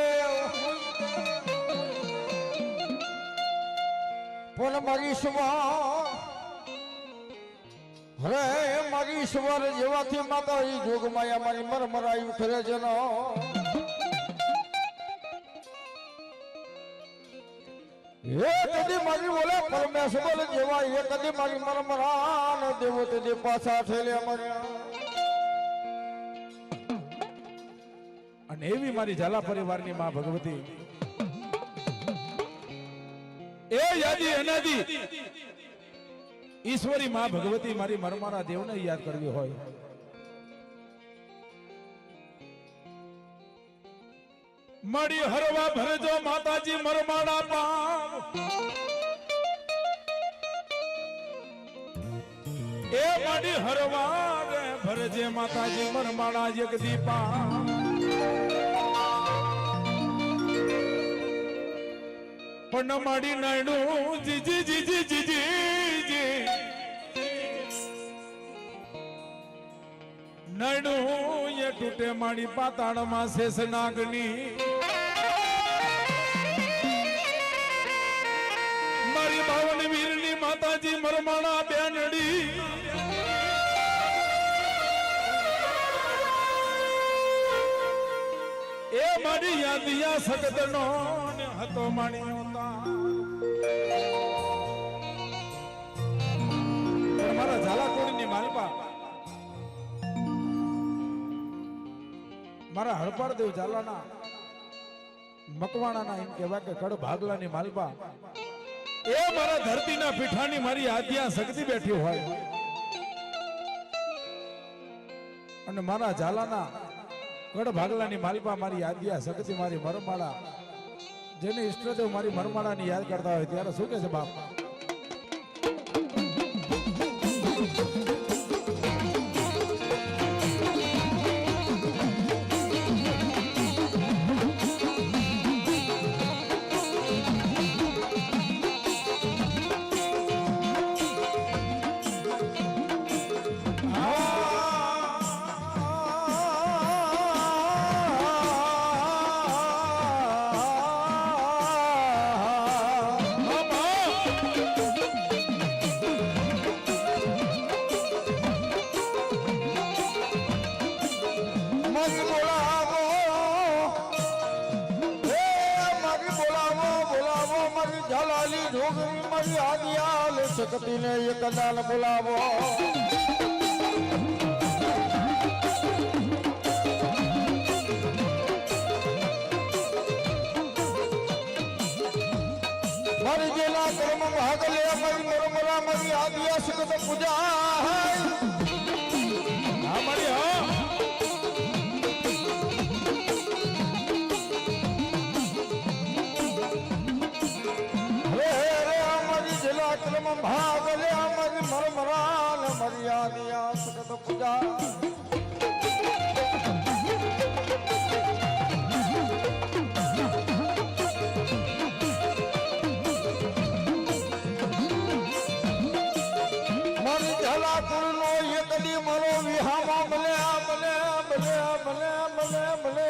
પણ મારી સવાર હરે મારી સવાર જેવાથી માતા ઈ જોગ માયા મારી મરમરાયું ખરે છે નો એ કદી મારી બોલે પરમેશ્વર જેવા એ કદી મારી મરમરા ને દેવો તે પાછા ઠેલે મર્યા અને એવી મારી ઝાલા પરિવારની માં ભગવતી એ યાદી અનાદી ઈશ્વરી માં ભગવતી મારી મરમારા દેવને યાદ કરવી હોય મળી હરવા ભરજો માતાજી મરમાડા પામ એ મળી હરવા રે ભરજે માતાજી મરમાડા જગદીપા પણ માડી નાયણું જીજી જીજી જીજી નાયણું એ તૂટે માડી પાતાળમાં શેષ નાગની મારી બાવન વીરની માતાજી મરમાણા બેનડી એ મારી યાદિયા સગતનો ને હતો માણી મારા ઝાલાકોડીની માલપા મારા હળપાળદેવ ઝાલાના મકવાણાના એમ કહેવાય કે કડ ભાગલાની માલપા એ મારા ધરતીના પીઠાની મારી આદ્યા શક્તિ બેઠી હોય અને મારા ઝાલાના કડ ભાગલાની માલપા મારી આદ્યા શક્તિ મારી મરમાળા જેને ઈષ્ટદેવ મારી મરમાળાની યાદ કરતા હોય ત્યારે શું કહે છે બાપ? શકતી ને એક દાન બોલાવો મારી જેના કર્મ ભાગ લે મારી મરમરા મારી આદિયા સકત પૂજા હા મારી હા કર્મ ભાગ લે મારી મરમરા મારી આદિયા સકત પૂજા મારી ઝલાકુર નો એકડી મારો વિહામાં ભલે ભલે ભલે ભલે ભલે ભલે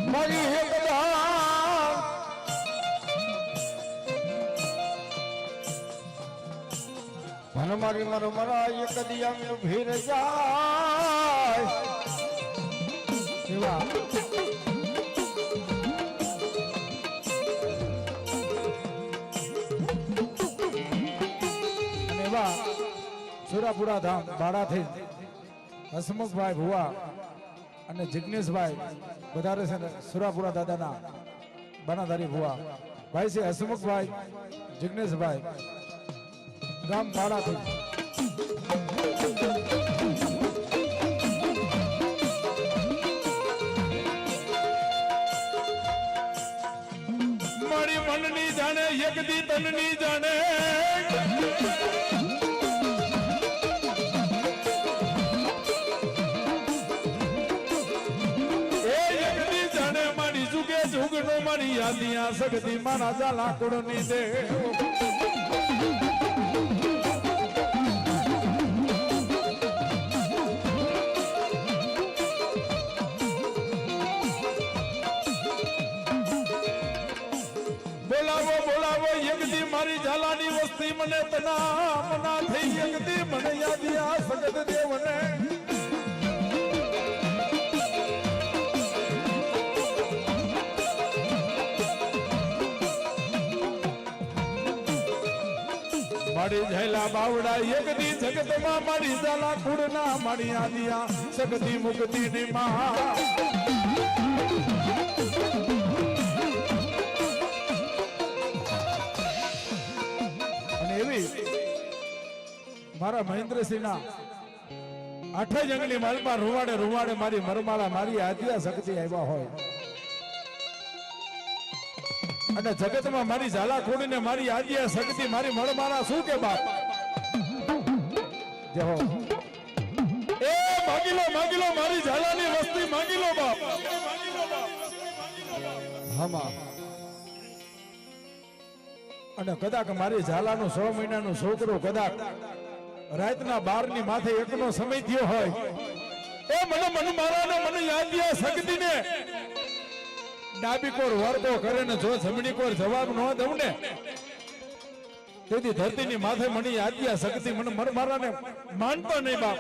મારી એકદા ભલે મારી મરમરા એકદી આમ ભીર જાય એવા અને એવા સુરાપુરા ધામ ભાડાથી હસમુખભાઈ ભુવા અને જિગ્નેશભાઈ વધારે છે ને સુરાપુરા દાદાના બનાધારી ભુવા ભાઈ છે હસમુખભાઈ જિગ્નેશભાઈ ગામ ભાડાથી મારી મનની જાણે એકદી તનની જાણે જુગનો મારી યાદિયા સગતી મારા ઝાલા કુળની દેવ બોલાવો બોલાવો એકદી મારી ઝાલાની વસ્તી મને તના મના થઈ એકદી મને યાદિયા સગત દેવને મારી ઝેલા બાવડા એકદી જગતમાં મારી ઝાલા કુળના મારી આદિયા સગતી મુક્તિની મહા અને એવી મારા મહેન્દ્રસિંહના આઠે જંગલી માલમાં રૂવાડે રૂવાડે મારી મરમાળા મારી આદિયા શક્તિ આવ્યા હોય અને જગતમાં મારી ઝાલા ખોડીને મારી આદિયા શક્તિ મારી મળમારા શું કે બાપ જય હો એ માગી લો મારી ઝાલાની વસ્તી માગી લો બાપ હમા અને કદાચ મારી ઝાલાનું 6 મહિનાનું છોકરો કદાચ રાતના 12 ની માથે એકનો સમય થયો હોય એ મને મારાને મને આદિયા શક્તિને ડાબી કોર વરકો કરે ને જો જમણી કોર જવાબ ન દઉં ને તેથી ધરતીની માથે મણી આદિયા શક્તિ મને મારાને માનતો નહીં બાપ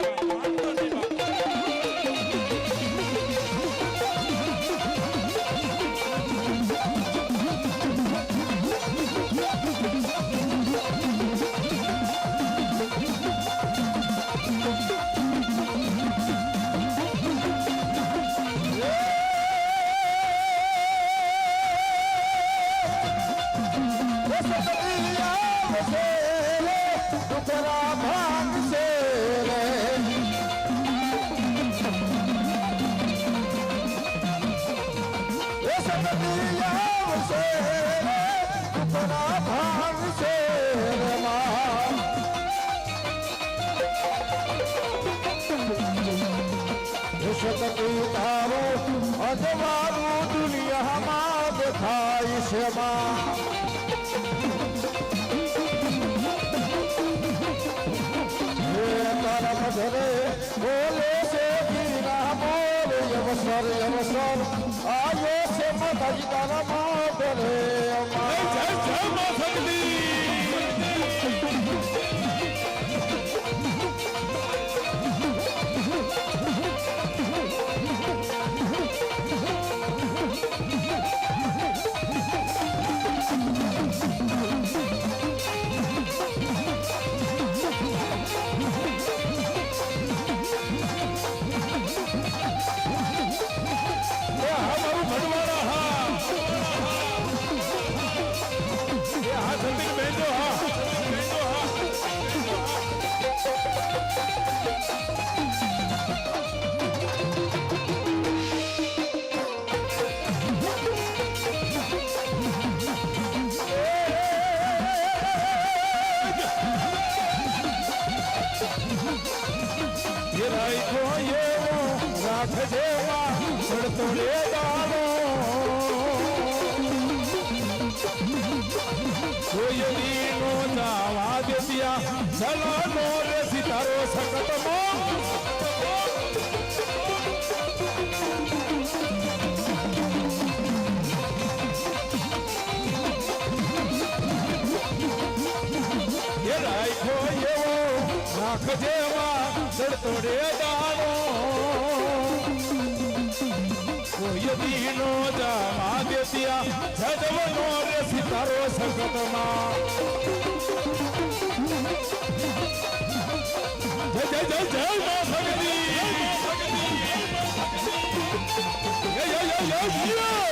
ભા શકતી તારું અજવાળું દુનિયામાં દેખાય છે માં તારા મધરે બોલે છે ગીરા બોલ યવસર યવસર આવ્યો છે માતાજી તારા મધરે જય જય માં ભગતી સિતારો સકતમાં રાખો એવો રાખજે ચડતો રે દાડો કોઈ દીનો જામા દેતિયા જડવનો રે સિતારો સકતમાં જય જય જય જય માં ભગતી જય જય જય જય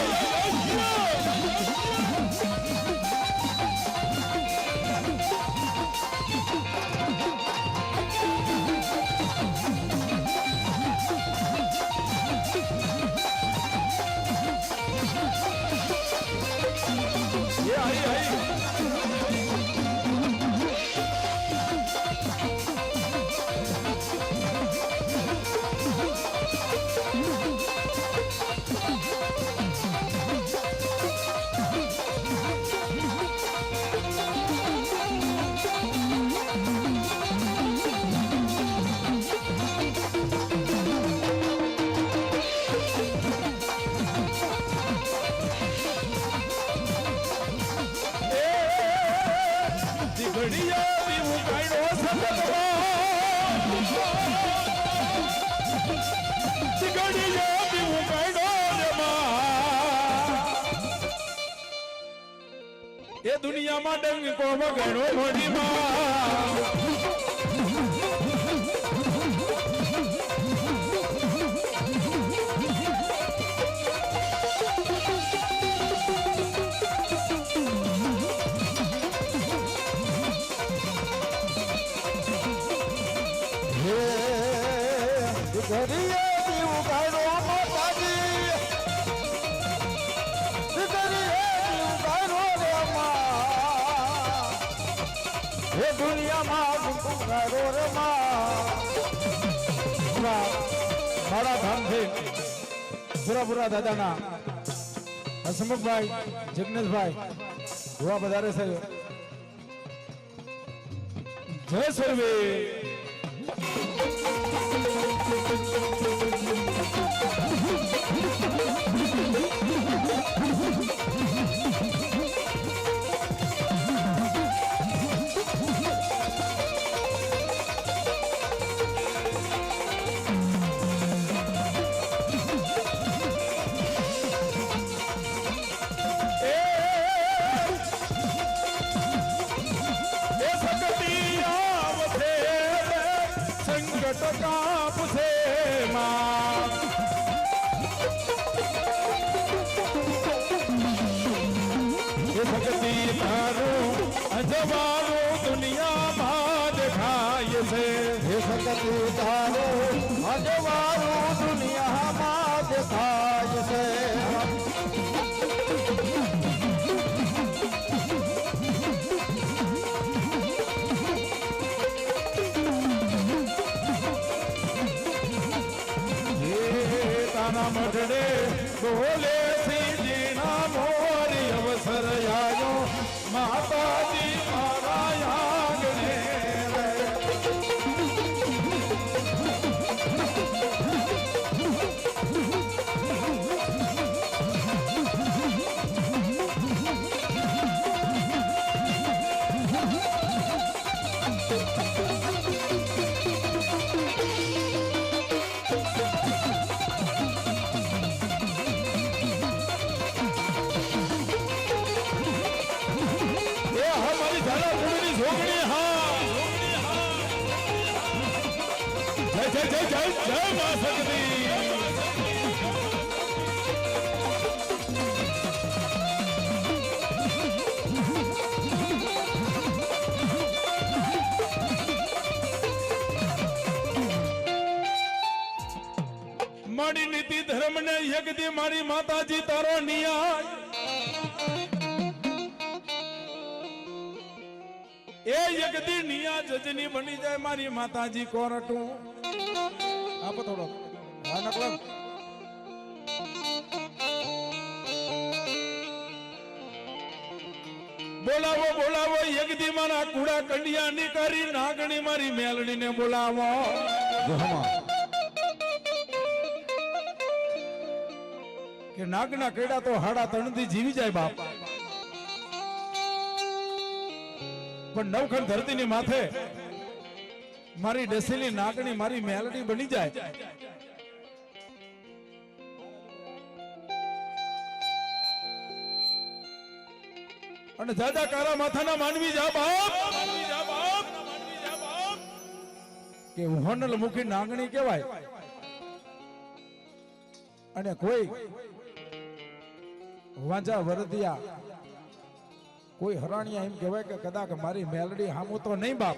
એ દુનિયામાં ડંકો વગણો મોડીમાં મારા ધામથી પુરા દાદાના હસમુખભાઈ જિગ્નેશભાઈ જોવા વધારે છે જય સર્વે દુનિયામાં દેખાય છે હે સકતી તારો અજવાળું દુનિયામાં દેખાય છે Yeah. ના મઢડે બોલે સીજીના મોરી અવસર આયો માતાજી મારા આંગણે જય જય જય જય મા શક્તિ મારી નીતિ ધર્મ ને યજ્ઞ મારી માતાજી તારો ન્યાય એ યજ્ઞ નિયા જજની બની જાય મારી માતાજી કોરટું આપો થોડો હા નકલમ બોલાવો બોલાવો યજ્ઞ મારા કુડા કંડિયા ની કરી નાગણી મારી મેલડી ને બોલાવો કે નાગના કેડા તો હાડા તણથી જીવી જાય બાપ પણ નવખંડ ધરતી ની માથે મારી ડસેલી નાગણી મારી મેલડી બની જાય અને દાદા કારા માથાના માનવી જા બાપ કે હોનલ મુખી નાગણી કહેવાય અને કોઈ વાંજા વરદિયા કોઈ હરાણિયા એમ કહેવાય કે કદાચ મારી મેલડી હામું તો નહીં બાપ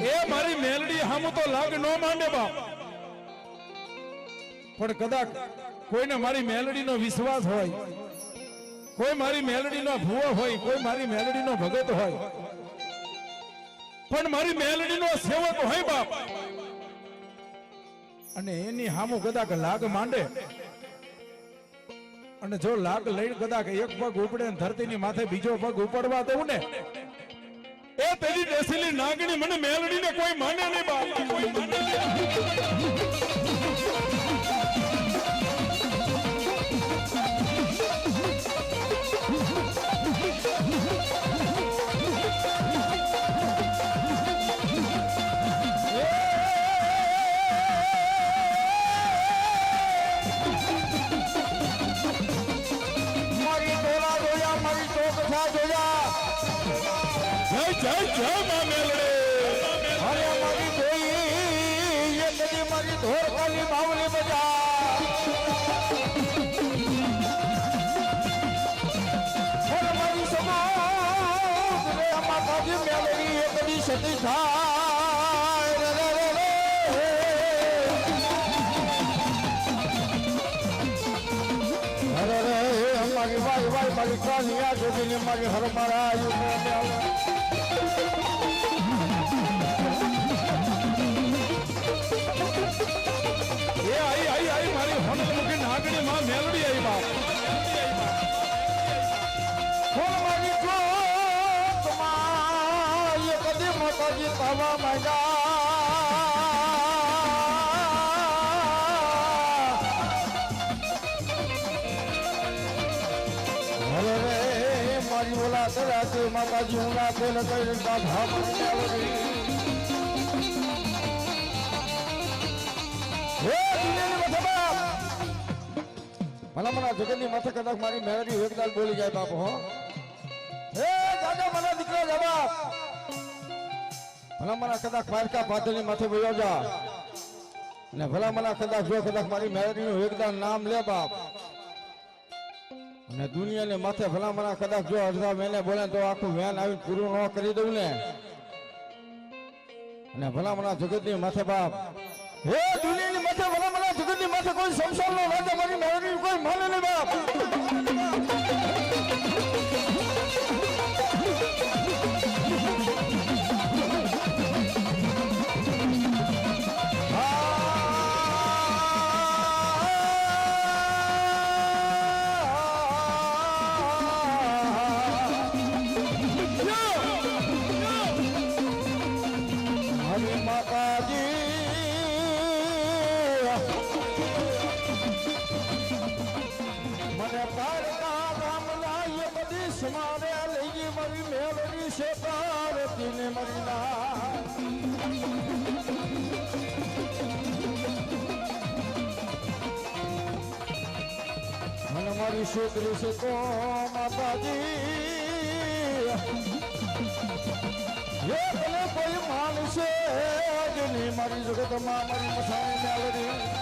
એ મારી મેલડી હામું તો લાગ ન માંડે બાપ પણ કદાચ કોઈને મારી મેલડી નો વિશ્વાસ હોય કોઈ મારી મેલડી નો ભૂવો હોય કોઈ મારી મેલડી નો ભગત હોય પણ મારી મેલડી નો સેવક હોય બાપ અને એની હામું કદાચ લાગ માંડે અને જો લાગ લઈને કદાચ એક પગ ઉપડે ધરતીની માથે બીજો પગ ઉપડવા દઉં ને એ તેની ડેસીલી નાગણી મને મેલડીને કોઈ માને નહીં બાપ કોઈ માને જય જય માં મેલડી અરે મારી કોઈ એ નદી મારી ધોર કાલી બાવલી બજા અરે મારી સમાજ રે માતાજી મેલડી એ કદી સતી થાય રે રે રે અરે રે મારી વાય વાય મારી કાનિયા જોડીને મારી હર મારા આયુ નાગણી માં મેલડી આવી બાપ મારી જોતમાં એ કદી માતાજી થવા માંગ્યા હવે રે મારી ઓલા તરાતે માતાજી હું ના તેલ કઈ બાધા મેલડી ભલા મને જગતની માથે કદાચ મારી મેલડી એકદાલ બોલી જાય બાપ હો એ દાદા મને દીકરા જવાબ ભલા મને કદાચ પારકા પાથરની માથે વયો જા ને ભલા મને કદાચ જો કદાચ મારી મેલડીનું એકદાલ નામ લે બાપ અને દુનિયાને માથે ભલા મને કદાચ જો અડધા મહિને બોલે તો આખું વેન આવીને પૂરું ન કરી દઉં ને અને ભલા મને જગતની માથે બાપ હે દુનિયાની માથે ભલા મને જગતની માથે કોઈ સંસાર નો રાજા મારી મેલડી કોઈ માને નહીં બાપ મારી માતાજી મને તારકા રામ લાય બધી સમારે લઈ ગઈ મારી મેલડી છે પાર્વતી ને મારી ના મને મારી છોકરી છે તો માતાજી એ ભલે કોઈ માનશે આજની મારી જગતમાં મારી મસાણી મેલડી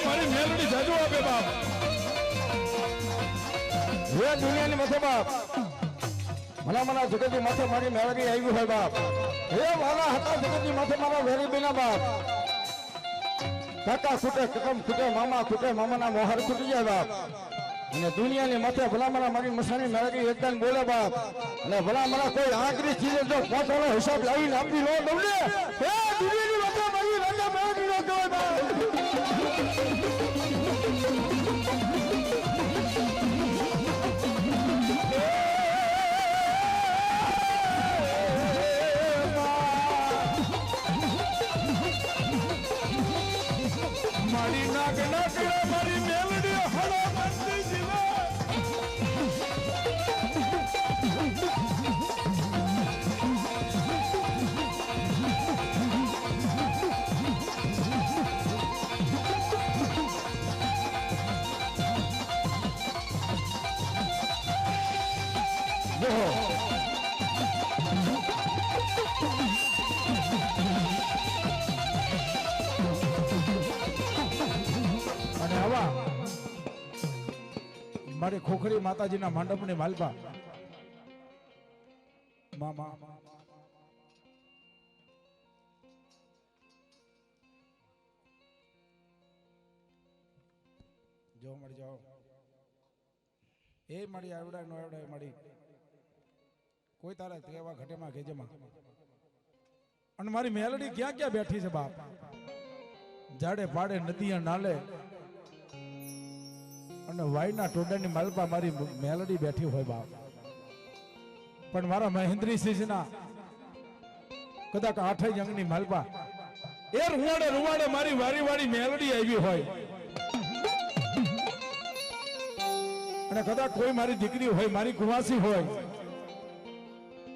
મારી મેલડી જાજુ આપે બાપ હે દુનિયાની માથે બાપ મને જગતની માથે મારી મેલડી આવી હોય બાપ હે વાલા હતા જગતની માથે મારા વેરી બેના બાપ કાકા ખૂટે કકમ ખૂટે મામાના મોહર ખૂટી જાય બાપ અને દુનિયાની માથે ભલા મારી મસાણી મેલડી એકદમ બોલે બાપ અને ભલા કોઈ આખરી ચીજે જો પોતાનો હિસાબ લાવીને આપી લો તમને હે દુનિયાની માથે મારી રાજા મેલડી નો કહેવાય બાપ મારી નાગ મારી મેલડી હળો મંદી જીવે મારી ખોખરી માતાજીના મંડપની માલપા મામા જો મળી જાઓ એ મળી આવડા નો આવડા મળી કોઈ તારા કેવા ઘટેમાં ઘેજમાં અને મારી મેલડી ક્યાં ક્યાં બેઠી છે બાપ જાડે પાડે નદીએ નાલે અને વાયના ટોડાની માલપા મારી મેલડી બેઠી હોય બાપ પણ મારા મહેન્દ્રી સિંહના કદાચ 8 અંગની માલપા એ રૂવાડે મારી વારી મેલડી આવી હોય અને કદાચ કોઈ મારી દીકરી હોય મારી કુવાસી હોય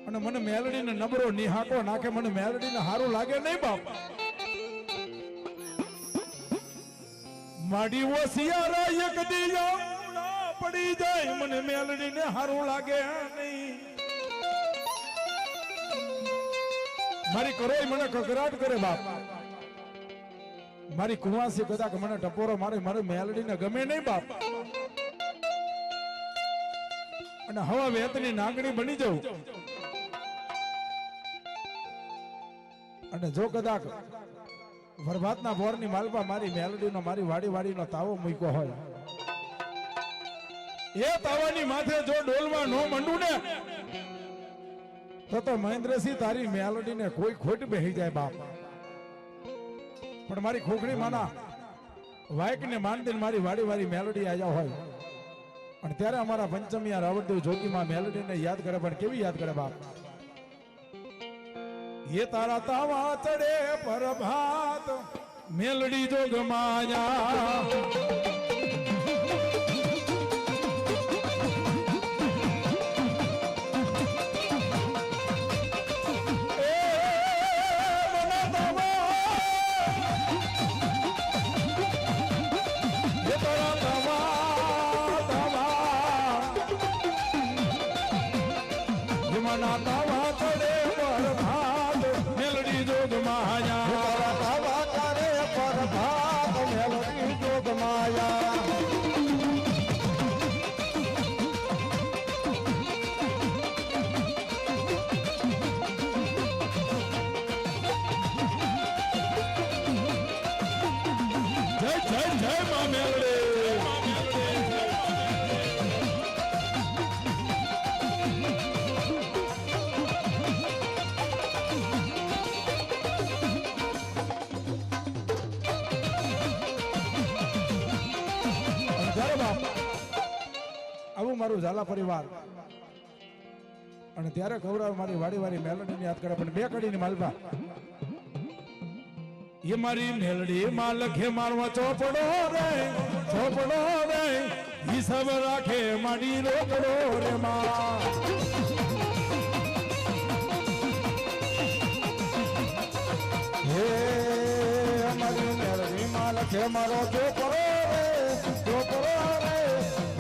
અને મને મેલડીને નબળો નિહાકો નાખે મને મેલડીને હારું લાગે નહીં બાપ માડી ઓસિયારા એક દિયા પડી જાય મને મેલડીને હારું લાગે નહીં મારી કરોઈ મને કકરાટ કરે બાપ મારી કુવાસી કદાચ મને ટપોરો મારે મારી મેલડીને ગમે નહીં બાપ અને હવા વેતની નાગણી બની જાઉં અને જો કદાચ વરભાતના બોરની માલપા મારી મેલડીનો મારી વાડીનો તાવો મૂક્યો હોય એ તાવાની માથે જો ડોલવા નો મંડું ને તો મહેન્દ્રસિંહ તારી મેલડીને કોઈ ખોટ બેહી જાય બાપ પણ મારી ખોખડી માના વાયકને માનદીને મારી વાડી મેલડી આવ્યા હોય અને ત્યારે અમારા પંચમિયા રાવણદેવ જોગીમાં મેલડીને યાદ કરે પણ કેવી યાદ કરે બાપ ये तारा तावा चढ़े पर भात मेलडी जोग माया જય જય માં મેલડી આવું મારું ઝાલા પરિવાર અને ત્યારે ગૌરવ મારી વાડી વાળી મેલડીની યાદ કરે પણ બે કડીની માલવા એ મારી મેલડી માં લખે મારવા ચોપડો રે હિસાબ રાખે માડી રોકડો રે માં હે મારી મેલડી માં લખે મારો ચોપડો રે